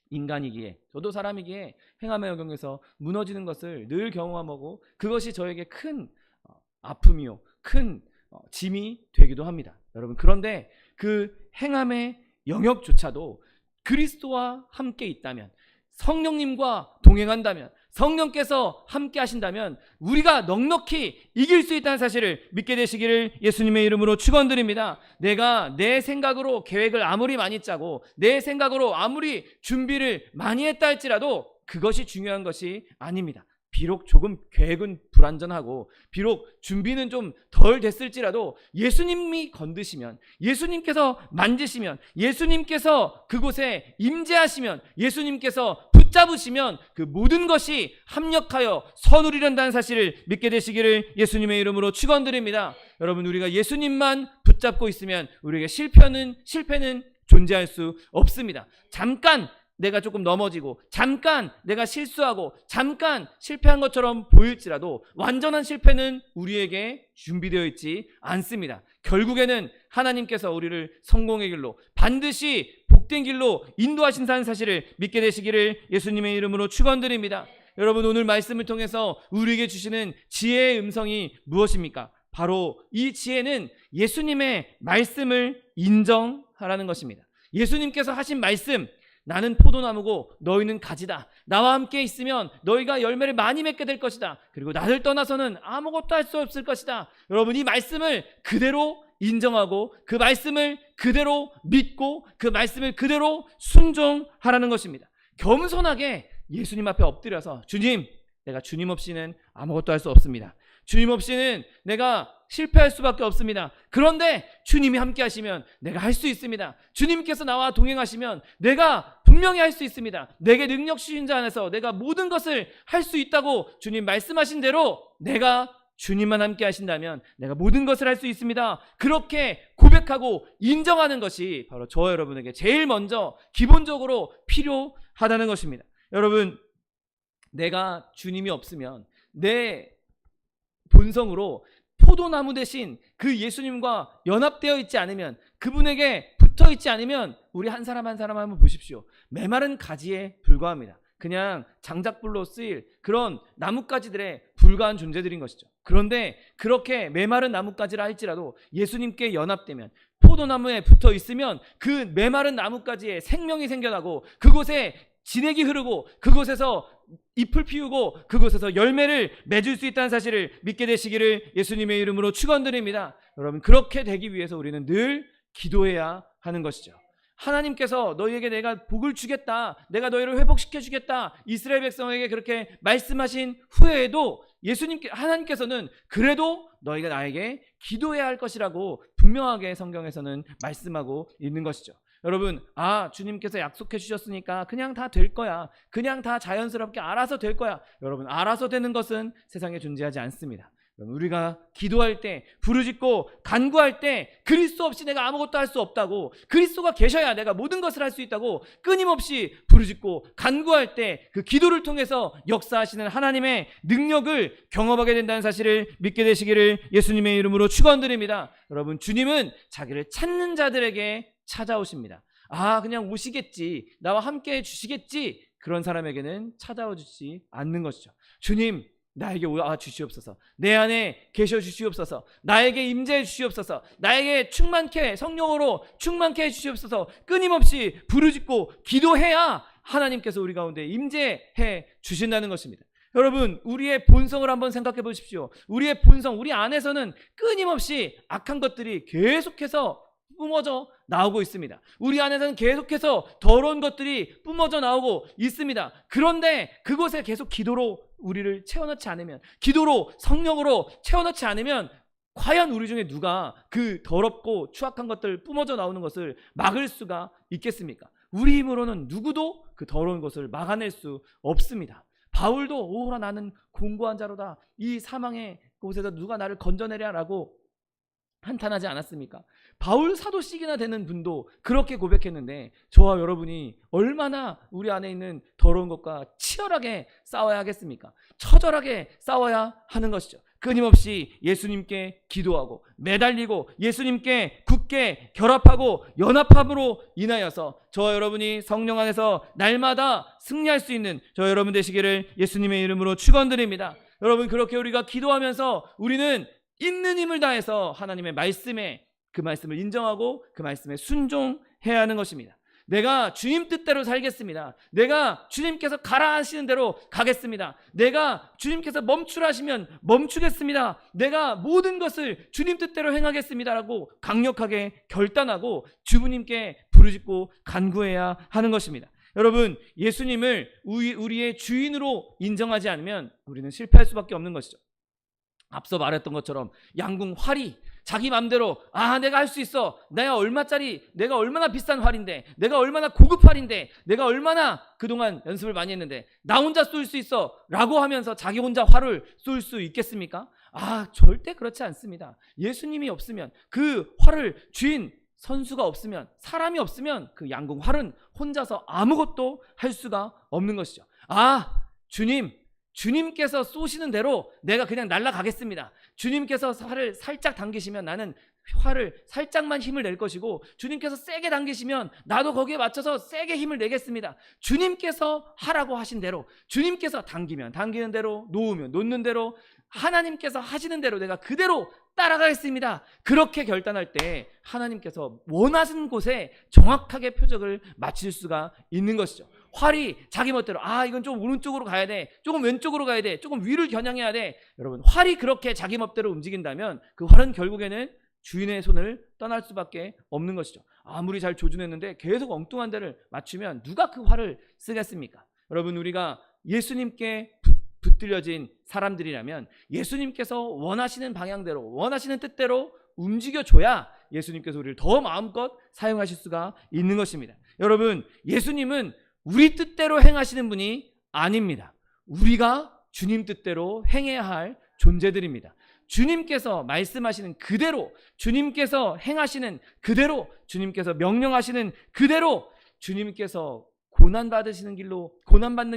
인간이기에, 저도 사람이기에 행함의 영역에서 무너지는 것을 늘 경험하고 그것이 저에게 큰 아픔이요, 큰 짐이 되기도 합니다. 여러분, 그런데 그 행함의 영역조차도 그리스도와 함께 있다면, 성령님과 동행한다면, 성령께서 함께 하신다면 우리가 넉넉히 이길 수 있다는 사실을 믿게 되시기를 예수님의 이름으로 축원드립니다. 내가 내 생각으로 계획을 아무리 많이 짜고 내 생각으로 아무리 준비를 많이 했다 할지라도 그것이 중요한 것이 아닙니다. 비록 조금 계획은 불완전하고 비록 준비는 좀 덜 됐을지라도 예수님이 건드시면, 예수님께서 만지시면, 예수님께서 그곳에 임재하시면, 예수님께서 붙잡으시면 그 모든 것이 합력하여 선을 이룬다는 사실을 믿게 되시기를 예수님의 이름으로 축원드립니다. 여러분, 우리가 예수님만 붙잡고 있으면 우리에게 실패는 존재할 수 없습니다. 잠깐 내가 조금 넘어지고, 잠깐 내가 실수하고, 잠깐 실패한 것처럼 보일지라도 완전한 실패는 우리에게 준비되어 있지 않습니다. 결국에는 하나님께서 우리를 성공의 길로, 반드시 복된 길로 인도하신다는 사실을 믿게 되시기를 예수님의 이름으로 축원드립니다. 여러분, 오늘 말씀을 통해서 우리에게 주시는 지혜의 음성이 무엇입니까? 바로 이 지혜는 예수님의 말씀을 인정하라는 것입니다. 예수님께서 하신 말씀, 나는 포도나무고 너희는 가지다. 나와 함께 있으면 너희가 열매를 많이 맺게 될 것이다. 그리고 나를 떠나서는 아무것도 할 수 없을 것이다. 여러분, 이 말씀을 그대로 인정하고 그 말씀을 그대로 믿고 그 말씀을 그대로 순종하라는 것입니다. 겸손하게 예수님 앞에 엎드려서, 주님, 내가 주님 없이는 아무것도 할 수 없습니다. 주님 없이는 내가 실패할 수밖에 없습니다. 그런데 주님이 함께 하시면 내가 할 수 있습니다. 주님께서 나와 동행하시면 내가 분명히 할 수 있습니다. 내게 능력 주신 자 안에서 내가 모든 것을 할 수 있다고 주님 말씀하신 대로 내가 주님만 함께 하신다면 내가 모든 것을 할 수 있습니다. 그렇게 고백하고 인정하는 것이 바로 저와 여러분에게 제일 먼저 기본적으로 필요하다는 것입니다. 여러분, 내가 주님이 없으면 내 본성으로 포도나무 대신 그 예수님과 연합되어 있지 않으면, 그분에게 붙어 있지 않으면 우리 한 사람 한 사람 한번 보십시오. 메마른 가지에 불과합니다. 그냥 장작불로 쓰일 그런 나뭇가지들에 불과한 존재들인 것이죠. 그런데 그렇게 메마른 나뭇가지라 할지라도 예수님께 연합되면, 포도나무에 붙어 있으면 그 메마른 나뭇가지에 생명이 생겨나고 그곳에 진액이 흐르고 그곳에서 잎을 피우고 그곳에서 열매를 맺을 수 있다는 사실을 믿게 되시기를 예수님의 이름으로 축원드립니다. 여러분, 그렇게 되기 위해서 우리는 늘 기도해야 하는 것이죠. 하나님께서 너희에게 내가 복을 주겠다, 내가 너희를 회복시켜 주겠다, 이스라엘 백성에게 그렇게 말씀하신 후에도 하나님께서는 그래도 너희가 나에게 기도해야 할 것이라고 분명하게 성경에서는 말씀하고 있는 것이죠. 여러분, 주님께서 약속해 주셨으니까 그냥 다 될 거야, 그냥 다 자연스럽게 알아서 될 거야. 여러분, 알아서 되는 것은 세상에 존재하지 않습니다. 우리가 기도할 때, 부르짖고 간구할 때 그리스도 없이 내가 아무것도 할 수 없다고, 그리스도가 계셔야 내가 모든 것을 할 수 있다고 끊임없이 부르짖고 간구할 때 그 기도를 통해서 역사하시는 하나님의 능력을 경험하게 된다는 사실을 믿게 되시기를 예수님의 이름으로 축원드립니다. 여러분, 주님은 자기를 찾는 자들에게 찾아오십니다. 그냥 오시겠지, 나와 함께 해 주시겠지, 그런 사람에게는 찾아와 주지 않는 것이죠. 주님, 나에게 주시옵소서, 내 안에 계셔 주시옵소서, 나에게 임재해 주시옵소서, 나에게 성령으로 충만케 해 주시옵소서, 끊임없이 부르짖고 기도해야 하나님께서 우리 가운데 임재해 주신다는 것입니다. 여러분, 우리의 본성을 한번 생각해 보십시오. 우리의 본성, 우리 안에서는 끊임없이 악한 것들이 계속해서 뿜어져 나오고 있습니다. 우리 안에서는 계속해서 더러운 것들이 뿜어져 나오고 있습니다. 그런데 그곳에 계속 기도로 우리를 채워넣지 않으면, 기도로 성령으로 채워넣지 않으면 과연 우리 중에 누가 그 더럽고 추악한 것들 뿜어져 나오는 것을 막을 수가 있겠습니까? 우리 힘으로는 누구도 그 더러운 것을 막아낼 수 없습니다. 바울도 오호라 나는 공고한 자로다, 이 사망의 곳에서 누가 나를 건져내랴라고 한탄하지 않았습니까? 바울 사도씩이나 되는 분도 그렇게 고백했는데, 저와 여러분이 얼마나 우리 안에 있는 더러운 것과 치열하게 싸워야 하겠습니까? 처절하게 싸워야 하는 것이죠. 끊임없이 예수님께 기도하고 매달리고 예수님께 굳게 결합하고 연합함으로 인하여서 저와 여러분이 성령 안에서 날마다 승리할 수 있는 저와 여러분 되시기를 예수님의 이름으로 축원드립니다. 여러분, 그렇게 우리가 기도하면서 우리는 있는 힘을 다해서 하나님의 말씀에, 그 말씀을 인정하고 그 말씀에 순종해야 하는 것입니다. 내가 주님 뜻대로 살겠습니다. 내가 주님께서 가라 하시는 대로 가겠습니다. 내가 주님께서 멈추라 하시면 멈추겠습니다. 내가 모든 것을 주님 뜻대로 행하겠습니다라고 강력하게 결단하고 주님께 부르짖고 간구해야 하는 것입니다. 여러분, 예수님을 우리의 주인으로 인정하지 않으면 우리는 실패할 수밖에 없는 것이죠. 앞서 말했던 것처럼 양궁 활이 자기 맘대로 내가 할 수 있어, 내가 얼마짜리, 내가 얼마나 비싼 활인데, 내가 얼마나 고급 활인데, 내가 얼마나 그동안 연습을 많이 했는데 나 혼자 쏠 수 있어 라고 하면서 자기 혼자 활을 쏠 수 있겠습니까? 절대 그렇지 않습니다. 예수님이 없으면, 그 활을 쥔 선수가 없으면, 사람이 없으면 그 양궁 활은 혼자서 아무것도 할 수가 없는 것이죠. 주님께서 쏘시는 대로 내가 그냥 날아가겠습니다. 주님께서 활을 살짝 당기시면 나는 활을 살짝만 힘을 낼 것이고, 주님께서 세게 당기시면 나도 거기에 맞춰서 세게 힘을 내겠습니다. 주님께서 하라고 하신 대로, 주님께서 당기면 당기는 대로, 놓으면 놓는 대로, 하나님께서 하시는 대로 내가 그대로 따라가겠습니다. 그렇게 결단할 때 하나님께서 원하시는 곳에 정확하게 표적을 맞출 수가 있는 것이죠. 활이 자기 멋대로 이건 좀 오른쪽으로 가야 돼, 조금 왼쪽으로 가야 돼, 조금 위를 겨냥해야 돼. 여러분, 활이 그렇게 자기 멋대로 움직인다면 그 활은 결국에는 주인의 손을 떠날 수밖에 없는 것이죠. 아무리 잘 조준했는데 계속 엉뚱한 데를 맞추면 누가 그 활을 쓰겠습니까? 여러분, 우리가 예수님께 붙들려진 사람들이라면 예수님께서 원하시는 방향대로, 원하시는 뜻대로 움직여줘야 예수님께서 우리를 더 마음껏 사용하실 수가 있는 것입니다. 여러분, 예수님은 우리 뜻대로 행하시는 분이 아닙니다. 우리가 주님 뜻대로 행해야 할 존재들입니다. 주님께서 말씀하시는 그대로, 주님께서 행하시는 그대로, 주님께서 명령하시는 그대로, 주님께서 고난받는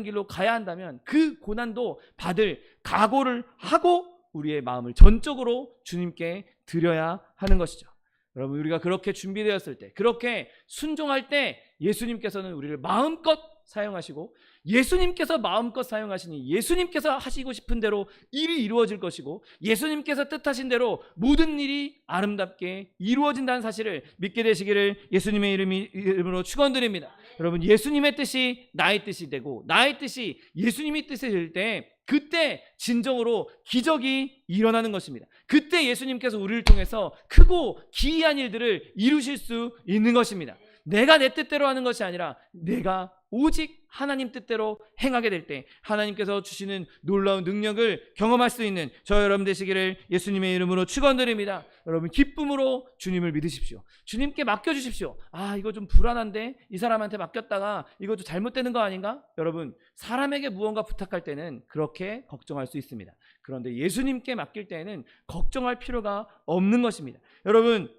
길로 가야 한다면 그 고난도 받을 각오를 하고 우리의 마음을 전적으로 주님께 드려야 하는 것이죠. 여러분, 우리가 그렇게 준비되었을 때, 그렇게 순종할 때 예수님께서는 우리를 마음껏 사용하시고 예수님께서 마음껏 사용하시니 예수님께서 하시고 싶은 대로 일이 이루어질 것이고 예수님께서 뜻하신 대로 모든 일이 아름답게 이루어진다는 사실을 믿게 되시기를 예수님의 이름으로 축원드립니다. 여러분, 예수님의 뜻이 나의 뜻이 되고 나의 뜻이 예수님의 뜻이 될 때 그때 진정으로 기적이 일어나는 것입니다. 그때 예수님께서 우리를 통해서 크고 기이한 일들을 이루실 수 있는 것입니다. 내가 내 뜻대로 하는 것이 아니라 내가 오직 하나님 뜻대로 행하게 될 때 하나님께서 주시는 놀라운 능력을 경험할 수 있는 저 여러분 되시기를 예수님의 이름으로 축원드립니다. 여러분, 기쁨으로 주님을 믿으십시오. 주님께 맡겨주십시오. 이거 좀 불안한데 이 사람한테 맡겼다가 이거 좀 잘못되는 거 아닌가? 여러분, 사람에게 무언가 부탁할 때는 그렇게 걱정할 수 있습니다. 그런데 예수님께 맡길 때에는 걱정할 필요가 없는 것입니다. 여러분,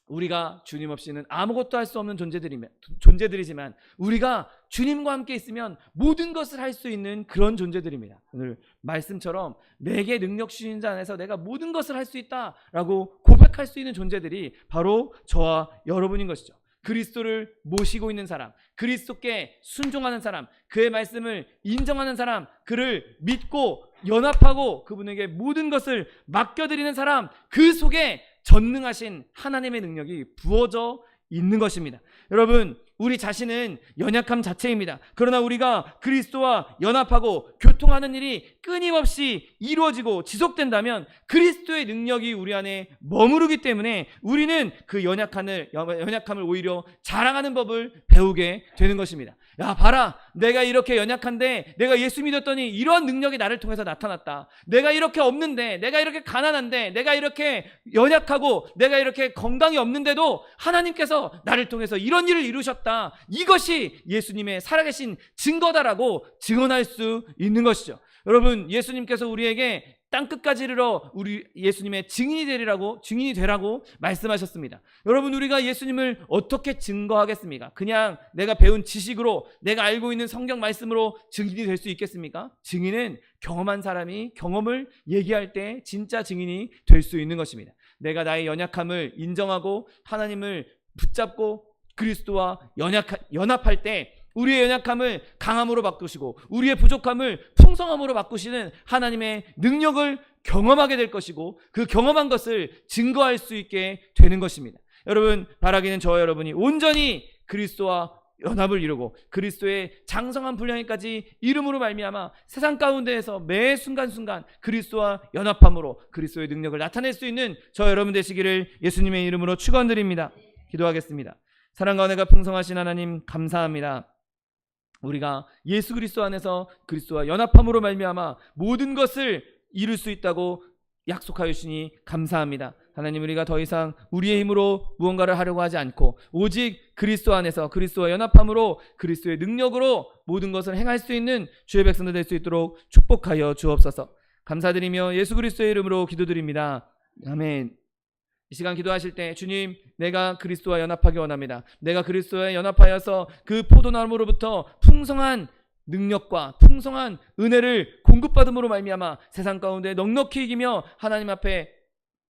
우리가 주님 없이는 아무것도 할 수 없는 존재들이지만 우리가 주님과 함께 있으면 모든 것을 할 수 있는 그런 존재들입니다. 오늘 말씀처럼 내게 능력 주신 자 안에서 내가 모든 것을 할 수 있다라고 고백할 수 있는 존재들이 바로 저와 여러분인 것이죠. 그리스도를 모시고 있는 사람, 그리스도께 순종하는 사람, 그의 말씀을 인정하는 사람, 그를 믿고 연합하고 그분에게 모든 것을 맡겨드리는 사람, 그 속에 전능하신 하나님의 능력이 부어져 있는 것입니다. 여러분, 우리 자신은 연약함 자체입니다. 그러나 우리가 그리스도와 연합하고 교통하는 일이 끊임없이 이루어지고 지속된다면 그리스도의 능력이 우리 안에 머무르기 때문에 우리는 그 연약함을 오히려 자랑하는 법을 배우게 되는 것입니다. 야, 봐라, 내가 이렇게 연약한데 내가 예수 믿었더니 이런 능력이 나를 통해서 나타났다. 내가 이렇게 없는데, 내가 이렇게 가난한데, 내가 이렇게 연약하고 내가 이렇게 건강이 없는데도 하나님께서 나를 통해서 이런 일을 이루셨다. 이것이 예수님의 살아계신 증거다라고 증언할 수 있는 것이죠. 여러분, 예수님께서 우리에게 땅끝까지 이르러 우리 예수님의 증인이 되라고 말씀하셨습니다. 여러분, 우리가 예수님을 어떻게 증거하겠습니까? 그냥 내가 배운 지식으로, 내가 알고 있는 성경 말씀으로 증인이 될 수 있겠습니까? 증인은 경험한 사람이 경험을 얘기할 때 진짜 증인이 될 수 있는 것입니다. 내가 나의 연약함을 인정하고 하나님을 붙잡고 그리스도와 연합할 때 우리의 연약함을 강함으로 바꾸시고 우리의 부족함을 풍성함으로 바꾸시는 하나님의 능력을 경험하게 될 것이고 그 경험한 것을 증거할 수 있게 되는 것입니다. 여러분, 바라기는 저와 여러분이 온전히 그리스도와 연합을 이루고 그리스도의 장성한 분량에까지 이름으로 말미암아 세상 가운데에서 매 순간순간 그리스도와 연합함으로 그리스도의 능력을 나타낼 수 있는 저 여러분 되시기를 예수님의 이름으로 축원드립니다. 기도하겠습니다. 사랑과 은혜가 풍성하신 하나님, 감사합니다. 우리가 예수 그리스도 안에서 그리스도와 연합함으로 말미암아 모든 것을 이룰 수 있다고 약속하여 주시니 감사합니다. 하나님, 우리가 더 이상 우리의 힘으로 무언가를 하려고 하지 않고 오직 그리스도 안에서 그리스도와 연합함으로 그리스도의 능력으로 모든 것을 행할 수 있는 주의 백성들 될 수 있도록 축복하여 주옵소서. 감사드리며 예수 그리스도의 이름으로 기도드립니다. 아멘. 이 시간 기도하실 때 주님, 내가 그리스도와 연합하기 원합니다. 내가 그리스도와 연합하여서 그 포도나무로부터 풍성한 능력과 풍성한 은혜를 공급받음으로 말미암아 세상 가운데 넉넉히 이기며 하나님 앞에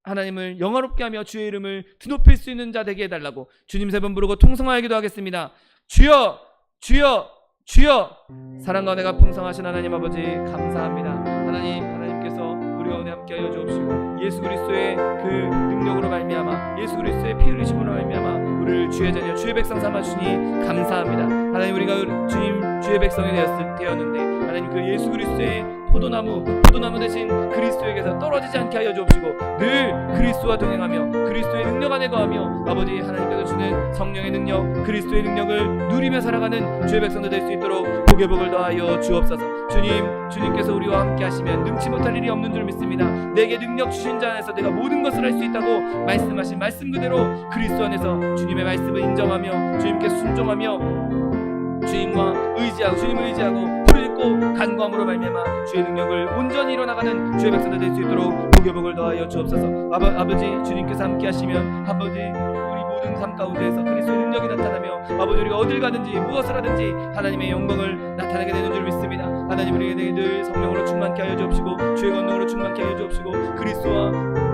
하나님을 영화롭게 하며 주의 이름을 드높일 수 있는 자 되게 해달라고 주님 세 번 부르고 통성하여 기도하겠습니다. 주여, 주여, 주여. 사랑과 은혜가 풍성하신 하나님 아버지, 감사합니다. 하나님께서 우리가 은혜 함께 하여 주옵시고 예수 그리스도의 그 능력으로 말미암아 예수 그리스도의 피 흘리심으로 말미암아 우리를 주의 자녀 주의 백성 삼아 주시니 감사합니다. 하나님, 우리가 주님 주의 백성이 되었는데 하나님, 그 예수 그리스도의 포도나무 대신 그리스도에게서 떨어지지 않게 하여 주옵시고 늘 그리스도와 동행하며 그리스도의 능력 안에 거하며 아버지 하나님께서 주는 성령의 능력 그리스도의 능력을 누리며 살아가는 주의 백성들 될 수 있도록 복의 복을 더하여 주옵소서. 주님께서 우리와 함께 하시면 능치 못할 일이 없는 줄 믿습니다. 내게 능력 주신 자 안에서 내가 모든 것을 할 수 있다고 말씀하신 말씀 그대로 그리스도 안에서 주님의 말씀을 인정하며 주님께 순종하며 주님을 의지하고 불을 입고 간구함으로 말미암아 주의 능력을 온전히 이뤄나가는 주의 백성들 될 수 있도록 복의 복을 더하여 주옵소서. 아버지, 주님께서 함께 하시면 아버지 우리 모든 삶 가운데에서 그리스도의 능력이 나타나며 아버지 우리가 어딜 가든지 무엇을 하든지 하나님의 영광을 나타내게 되는 줄 믿습니다. 하나님, 우리에게 늘 성령으로 충만케 하여 주옵시고 주의 권능으로 충만케 하여 주옵시고 그리스도와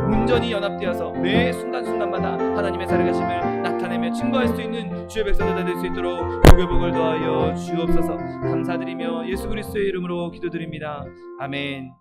온전히 연합되어서 매 순간순간마다 하나님의 살아계심을 나타내며 통해 증거할 수 있는 주의 백성들 다 될 수 있도록 복의 복을 더하여 주옵소서. 감사드리며 예수 그리스도의 이름으로 기도드립니다. 아멘.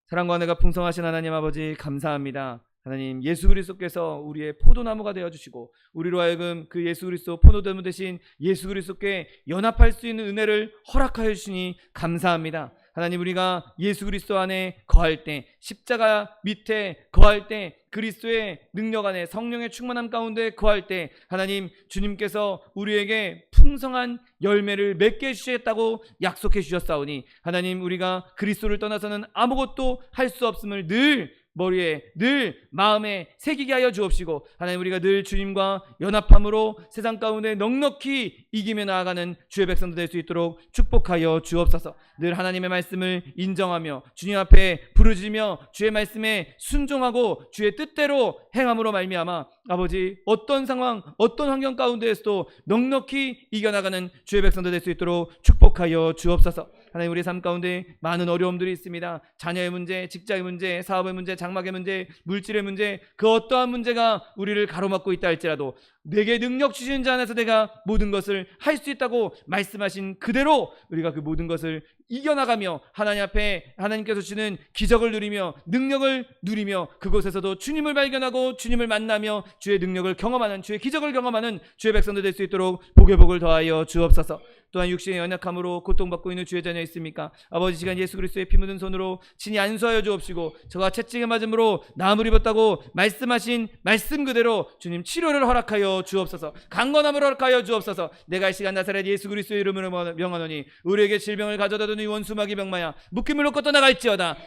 사랑과 은혜가 풍성하신 하나님 아버지 감사합니다. 하나님, 예수 그리스도께서 우리의 포도나무가 되어주시고 우리로 하여금 그 예수 그리스도 포도나무 대신 예수 그리스도께 연합할 수 있는 은혜를 허락하여 주시니 감사합니다. 하나님, 우리가 예수 그리스도 안에 거할 때, 십자가 밑에 거할 때, 그리스도의 능력 안에 성령의 충만함 가운데 거할 때 하나님, 주님께서 우리에게 풍성한 열매를 맺게 해주시겠다고 약속해 주셨사오니 하나님, 우리가 그리스도를 떠나서는 아무것도 할 수 없음을 늘 머리에 늘 마음에 새기게 하여 주옵시고 하나님, 우리가 늘 주님과 연합함으로 세상 가운데 넉넉히 이기며 나아가는 주의 백성들 될 수 있도록 축복하여 주옵소서. 늘 하나님의 말씀을 인정하며 주님 앞에 부르짖으며 주의 말씀에 순종하고 주의 뜻대로 행함으로 말미암아 아버지, 어떤 상황 어떤 환경 가운데에서도 넉넉히 이겨나가는 주의 백성들 될 수 있도록 축복하여 주옵소서. 하나님, 우리 삶 가운데 많은 어려움들이 있습니다. 자녀의 문제, 직장의 문제, 사업의 문제, 장막의 문제, 물질의 문제, 그 어떠한 문제가 우리를 가로막고 있다 할지라도 내게 능력 주시는 자 안에서 내가 모든 것을 할 수 있다고 말씀하신 그대로 우리가 그 모든 것을 이겨나가며 하나님 앞에 하나님께서 주시는 기적을 누리며 능력을 누리며 그곳에서도 주님을 발견하고 주님을 만나며 주의 능력을 경험하는, 주의 기적을 경험하는 주의 백성들 될 수 있도록 복의 복을 더하여 주옵소서. 또한 육신의 연약함으로 고통받고 있는 주의 자녀 있습니까? 아버지, 시간 예수 그리스도의 피 묻은 손으로 친히 안수하여 주옵시고 저가 채찍에 맞음으로 나음을 입었다고 말씀하신 말씀 그대로 주님 치료를 허락하여 주옵소서. 강건함을 허락하여 주옵소서. 내가 이 시간 나사렛 예수 그리스도의 이름으로 명하노니 우리에게 질병을 가져다 두는 이 원수마귀 병마야 묶임을 놓고 떠나갈지어다.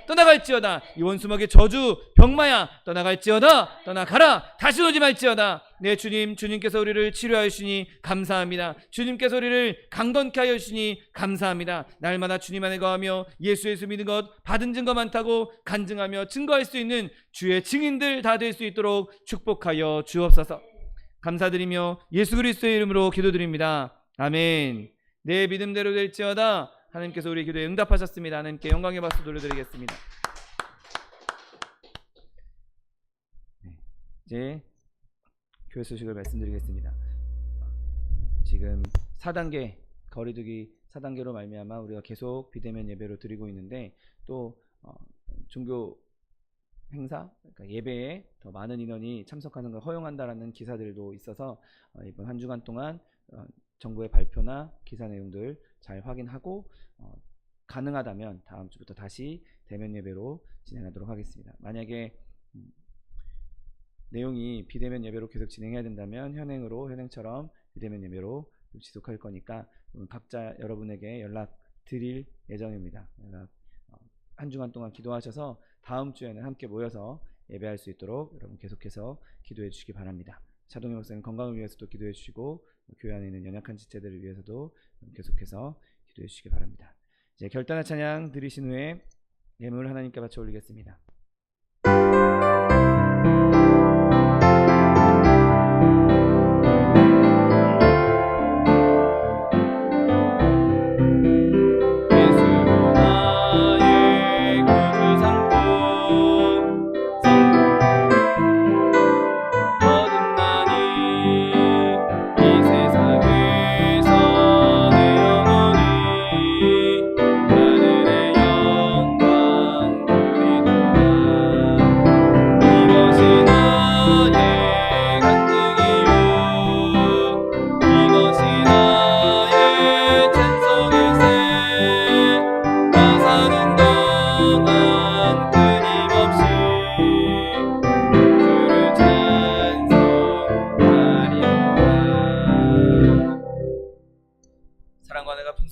이 원수마귀 저주 병마야 떠나갈지어다. 떠나가라. 다시 오지 말지어다. 네, 주님께서 우리를 치료하여 주시니 감사합니다. 주님께서 우리를 강건케 하여 주시니 감사합니다. 날마다 주님 안에 거하며 예수 믿는 것 받은 증거 많다고 간증하며 증거할 수 있는 주의 증인들 다 될 수 있도록 축복하여 주옵소서. 감사드리며 예수 그리스도의 이름으로 기도드립니다. 아멘. 내 믿음대로 될지어다. 하나님께서 우리 기도에 응답하셨습니다. 하나님께 영광의 박수 돌려드리겠습니다. 이제 교회 소식을 말씀드리겠습니다. 지금 4단계 거리두기 4단계로 말미암아 우리가 계속 비대면 예배로 드리고 있는데 또 종교 행사, 그러니까 예배에 더 많은 인원이 참석하는 걸 허용한다라는 기사들도 있어서 이번 한 주간 동안 정부의 발표나 기사 내용들 잘 확인하고 가능하다면 다음 주부터 다시 대면 예배로 진행하도록 하겠습니다. 만약에 내용이 비대면 예배로 계속 진행해야 된다면 현행처럼 비대면 예배로 지속할 거니까 각자 여러분에게 연락 드릴 예정입니다. 한 주간 동안 기도하셔서 다음 주에는 함께 모여서 예배할 수 있도록 여러분 계속해서 기도해 주시기 바랍니다. 차동희 목사님 건강을 위해서도 기도해 주시고 교회 안에 있는 연약한 지체들을 위해서도 계속해서 기도해 주시기 바랍니다. 이제 결단의 찬양 드리신 후에 예물을 하나님께 바쳐 올리겠습니다.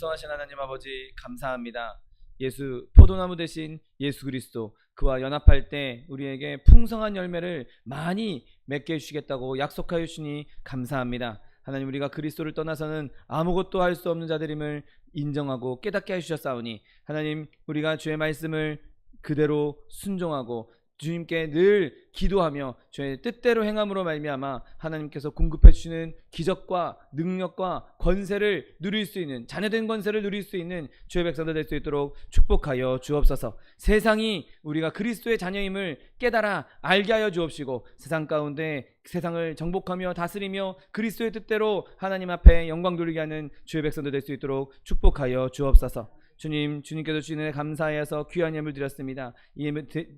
풍성하신 하나님 아버지 감사합니다. 포도나무 대신 예수 그리스도 그와 연합할 때 우리에게 풍성한 열매를 많이 맺게 해주시겠다고 약속하여 주시니 감사합니다. 하나님, 우리가 그리스도를 떠나서는 아무것도 할 수 없는 자들임을 인정하고 깨닫게 해주셨사오니 하나님, 우리가 주의 말씀을 그대로 순종하고 주님께 늘 기도하며 주의 뜻대로 행함으로 말미암아 하나님께서 공급해 주시는 기적과 능력과 권세를 누릴 수 있는, 자녀된 권세를 누릴 수 있는 주의 백성들 될 수 있도록 축복하여 주옵소서. 세상이 우리가 그리스도의 자녀임을 깨달아 알게 하여 주옵시고 세상 가운데 세상을 정복하며 다스리며 그리스도의 뜻대로 하나님 앞에 영광 돌리게 하는 주의 백성들 될 수 있도록 축복하여 주옵소서. 주님께서 주시는 감사하여서 귀한 예물 드렸습니다. 이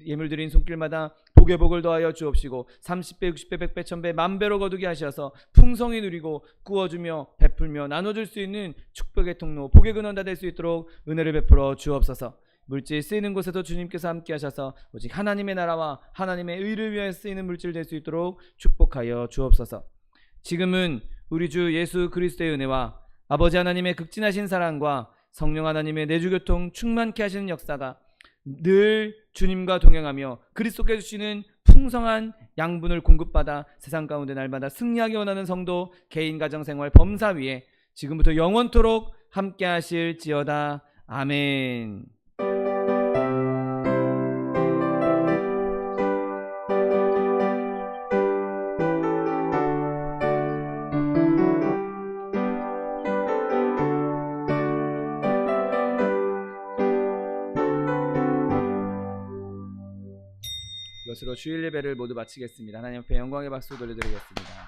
예물 드린 손길마다 복에 복을 더하여 주옵시고 30배, 60배, 100배, 1000배, 만배로 거두게 하셔서 풍성히 누리고 구워주며 베풀며 나눠줄 수 있는 축복의 통로, 복의 근원 다 될 수 있도록 은혜를 베풀어 주옵소서. 물질 쓰이는 곳에도 주님께서 함께 하셔서 오직 하나님의 나라와 하나님의 의를 위하여 쓰이는 물질 될 수 있도록 축복하여 주옵소서. 지금은 우리 주 예수 그리스도의 은혜와 아버지 하나님의 극진하신 사랑과 성령 하나님의 내주교통 충만케 하시는 역사가 늘 주님과 동행하며 그리스도께서 주시는 풍성한 양분을 공급받아 세상 가운데 날마다 승리하기 원하는 성도, 개인, 가정생활, 범사 위에 지금부터 영원토록 함께 하실지어다. 아멘. 이것으로 주일 예배를 모두 마치겠습니다. 하나님 앞에 영광의 박수 돌려드리겠습니다.